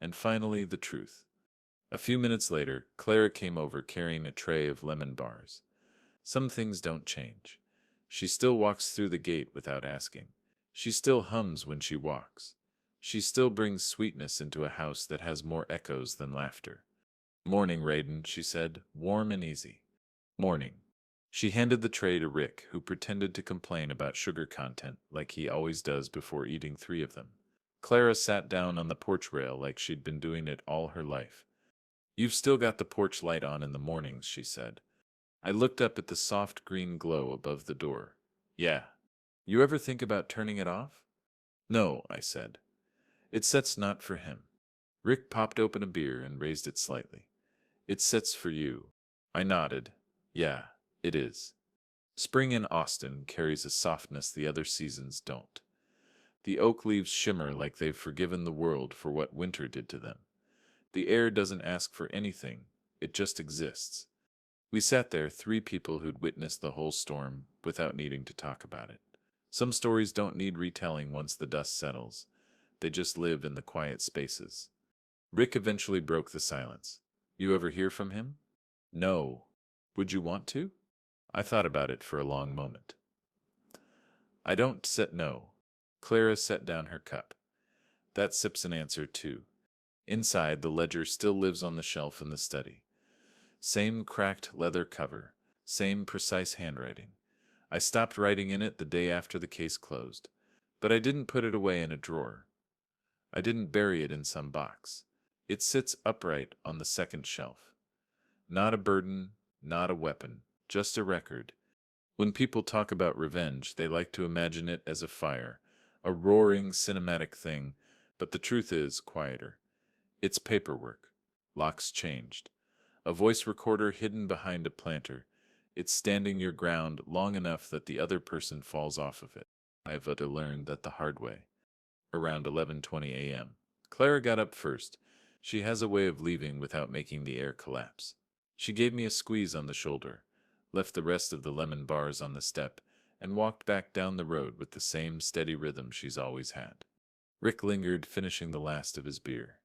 and finally the truth. A few minutes later, Clara came over carrying a tray of lemon bars. Some things don't change. She still walks through the gate without asking. She still hums when she walks. She still brings sweetness into a house that has more echoes than laughter. Morning, Raiden, she said, warm and easy. Morning. She handed the tray to Rick, who pretended to complain about sugar content like he always does before eating 3 of them. Clara sat down on the porch rail like she'd been doing it all her life. You've still got the porch light on in the mornings, she said. I looked up at the soft green glow above the door. Yeah. You ever think about turning it off? No, I said. It sets not for him. Rick popped open a beer and raised it slightly. It sets for you. I nodded. Yeah, it is. Spring in Austin carries a softness the other seasons don't. The oak leaves shimmer like they've forgiven the world for what winter did to them. The air doesn't ask for anything, it just exists. We sat there, 3 people who'd witnessed the whole storm without needing to talk about it. Some stories don't need retelling once the dust settles. They just live in the quiet spaces. Rick eventually broke the silence. You ever hear from him? No. Would you want to? I thought about it for a long moment. I don't set no. Clara set down her cup. That sip's an answer, too. Inside, the ledger still lives on the shelf in the study. Same cracked leather cover, same precise handwriting. I stopped writing in it the day after the case closed, but I didn't put it away in a drawer. I didn't bury it in some box. It sits upright on the second shelf. Not a burden, not a weapon, just a record. When people talk about revenge, they like to imagine it as a fire, a roaring cinematic thing, but the truth is quieter. It's paperwork. Locks changed. A voice recorder hidden behind a planter. It's standing your ground long enough that the other person falls off of it. I've had to learn that the hard way. Around 11:20 a.m. Clara got up first. She has a way of leaving without making the air collapse. She gave me a squeeze on the shoulder, left the rest of the lemon bars on the step, and walked back down the road with the same steady rhythm she's always had. Rick lingered, finishing the last of his beer.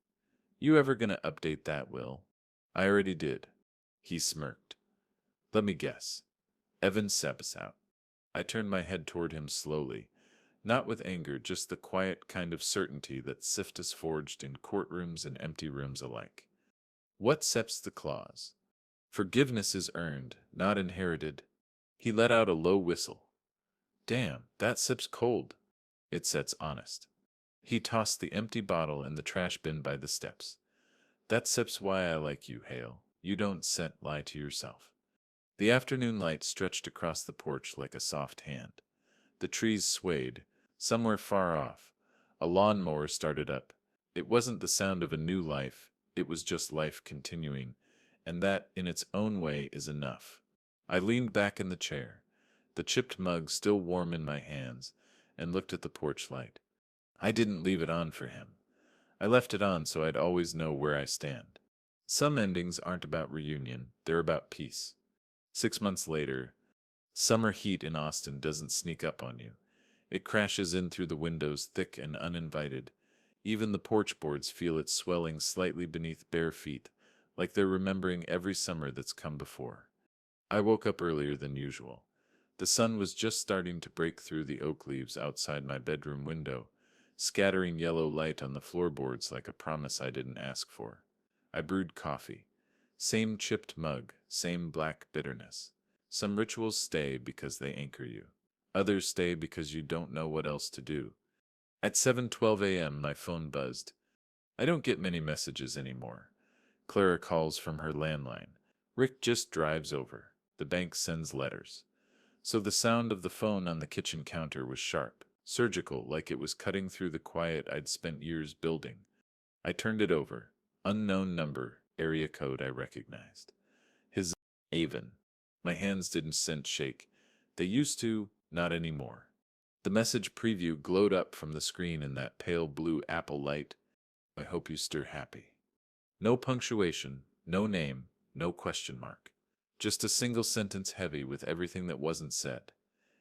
You ever gonna update that, Will? I already did. He smirked. Let me guess. Evan Sebas out. I turned my head toward him slowly, not with anger, just the quiet kind of certainty that Sift is forged in courtrooms and empty rooms alike. What seps the clause? Forgiveness is earned, not inherited. He let out a low whistle. Damn, that sip's cold. It sets honest. He tossed the empty bottle in the trash bin by the steps. That sip's why I like you, Hale. You don't lie to yourself. The afternoon light stretched across the porch like a soft hand. The trees swayed. Somewhere far off, a lawnmower started up. It wasn't the sound of a new life, it was just life continuing, and that, in its own way, is enough. I leaned back in the chair, the chipped mug still warm in my hands, and looked at the porch light. I didn't leave it on for him. I left it on so I'd always know where I stand. Some endings aren't about reunion, they're about peace. 6 months later, summer heat in Austin doesn't sneak up on you. It crashes in through the windows thick and uninvited. Even the porch boards feel it swelling slightly beneath bare feet, like they're remembering every summer that's come before. I woke up earlier than usual. The sun was just starting to break through the oak leaves outside my bedroom window, scattering yellow light on the floorboards like a promise I didn't ask for. I brewed coffee. Same chipped mug, same black bitterness. Some rituals stay because they anchor you. Others stay because you don't know what else to do. At 7:12 a.m., my phone buzzed. I don't get many messages anymore. Clara calls from her landline. Rick just drives over. The bank sends letters. So the sound of the phone on the kitchen counter was sharp, surgical, like it was cutting through the quiet I'd spent years building. I turned it over. Unknown number, area code I recognized. His Avon. My hands didn't shake. They used to, not anymore. The message preview glowed up from the screen in that pale blue apple light. I hope you stir happy. No punctuation, no name, no question mark. Just a single sentence heavy with everything that wasn't said.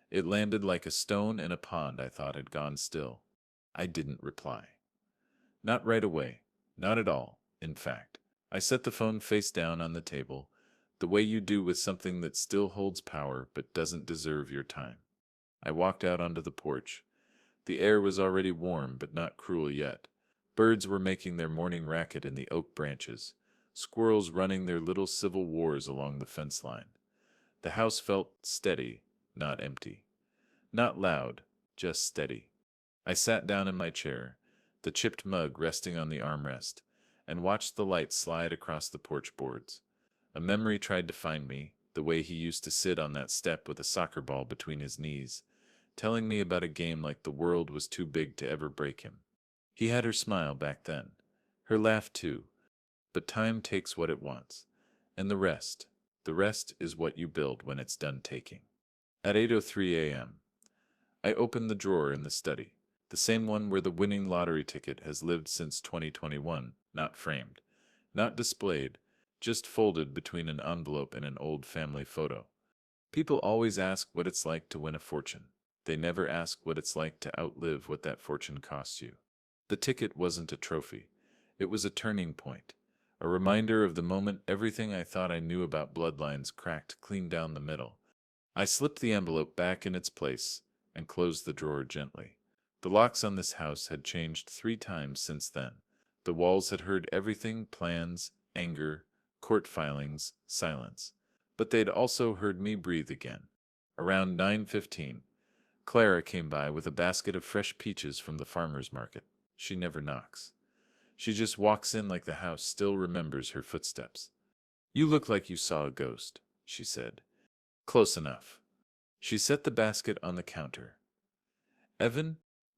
It landed like a stone in a pond I thought had gone still. I didn't reply. Not right away. Not at all, in fact. I set the phone face down on the table, the way you do with something that still holds power but doesn't deserve your time. I walked out onto the porch. The air was already warm, but not cruel yet. Birds were making their morning racket in the oak branches, squirrels running their little civil wars along the fence line. The house felt steady, not empty. Not loud, just steady. I sat down in my chair, the chipped mug resting on the armrest, and watched the light slide across the porch boards. A memory tried to find me, the way he used to sit on that step with a soccer ball between his knees, telling me about a game like the world was too big to ever break him. He had her smile back then, her laugh too, but time takes what it wants, and the rest is what you build when it's done taking. At 8:03 a.m., I opened the drawer in the study, the same one where the winning lottery ticket has lived since 2021, not framed, not displayed, just folded between an envelope and an old family photo. People always ask what it's like to win a fortune. They never ask what it's like to outlive what that fortune costs you. The ticket wasn't a trophy. It was a turning point, a reminder of the moment everything I thought I knew about bloodlines cracked clean down the middle. I slipped the envelope back in its place and closed the drawer gently. The locks on this house had changed 3 times since then. The walls had heard everything: plans, anger, court filings, silence. But they'd also heard me breathe again. Around 9:15, Clara came by with a basket of fresh peaches from the farmer's market. She never knocks. She just walks in like the house still remembers her footsteps. "You look like you saw a ghost," she said. "Close enough." She set the basket on the counter. "Evan?"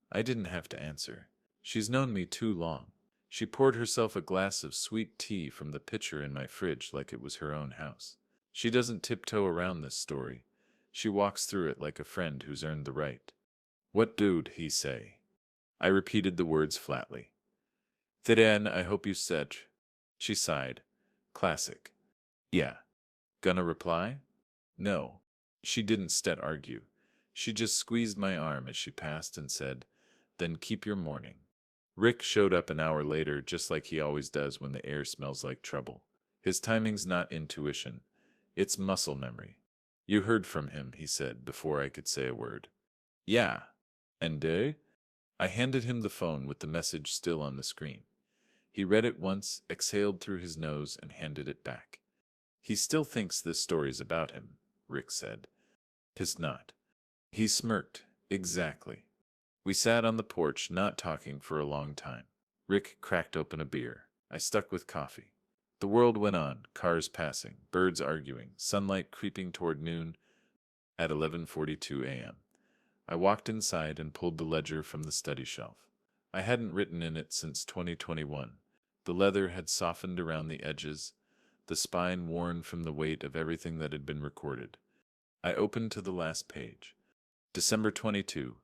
I didn't have to answer. She's known me too long. She poured herself a glass of sweet tea from the pitcher in my fridge like it was her own house. She doesn't tiptoe around this story. She walks through it like a friend who's earned the right. "What dude he say?" I repeated the words flatly. "Then I hope you said." She sighed. Classic. "Yeah." Gonna reply? No. She didn't argue. She just squeezed my arm as she passed and said, "Then keep your morning." Rick showed up an hour later, just like he always does when the air smells like trouble. His timing's not intuition. It's muscle memory. "You heard from him," he said before I could say a word. "Yeah." "And I handed him the phone with the message still on the screen. He read it once, exhaled through his nose, and handed it back. "He still thinks this story's about him," Rick said. "'Tis not." He smirked. "Exactly." We sat on the porch, not talking for a long time. Rick cracked open a beer. I stuck with coffee. The world went on, cars passing, birds arguing, sunlight creeping toward noon. At 11:42 a.m., I walked inside and pulled the ledger from the study shelf. I hadn't written in it since 2021. The leather had softened around the edges, the spine worn from the weight of everything that had been recorded. I opened to the last page. December 22.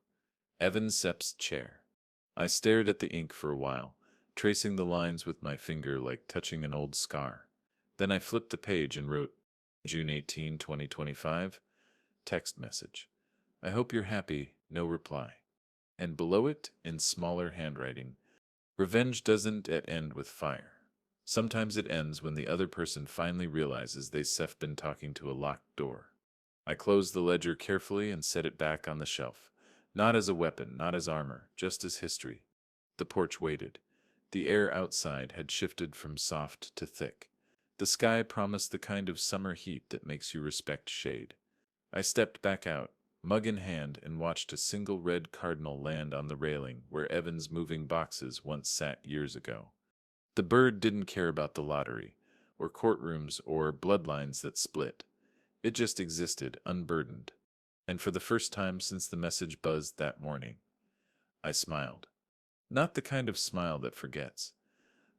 Evan Sepp's chair. I stared at the ink for a while, tracing the lines with my finger like touching an old scar. Then I flipped the page and wrote, June 18, 2025, text message. "I hope you're happy, no reply." And below it, in smaller handwriting, "Revenge doesn't end with fire. Sometimes it ends when the other person finally realizes they've been talking to a locked door." I closed the ledger carefully and set it back on the shelf. Not as a weapon, not as armor, just as history. The porch waited. The air outside had shifted from soft to thick. The sky promised the kind of summer heat that makes you respect shade. I stepped back out, mug in hand, and watched a single red cardinal land on the railing where Evan's moving boxes once sat years ago. The bird didn't care about the lottery, or courtrooms, or bloodlines that split. It just existed, unburdened. And for the first time since the message buzzed that morning, I smiled. Not the kind of smile that forgets.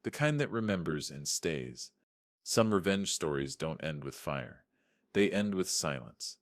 The kind that remembers and stays. Some revenge stories don't end with fire. They end with silence.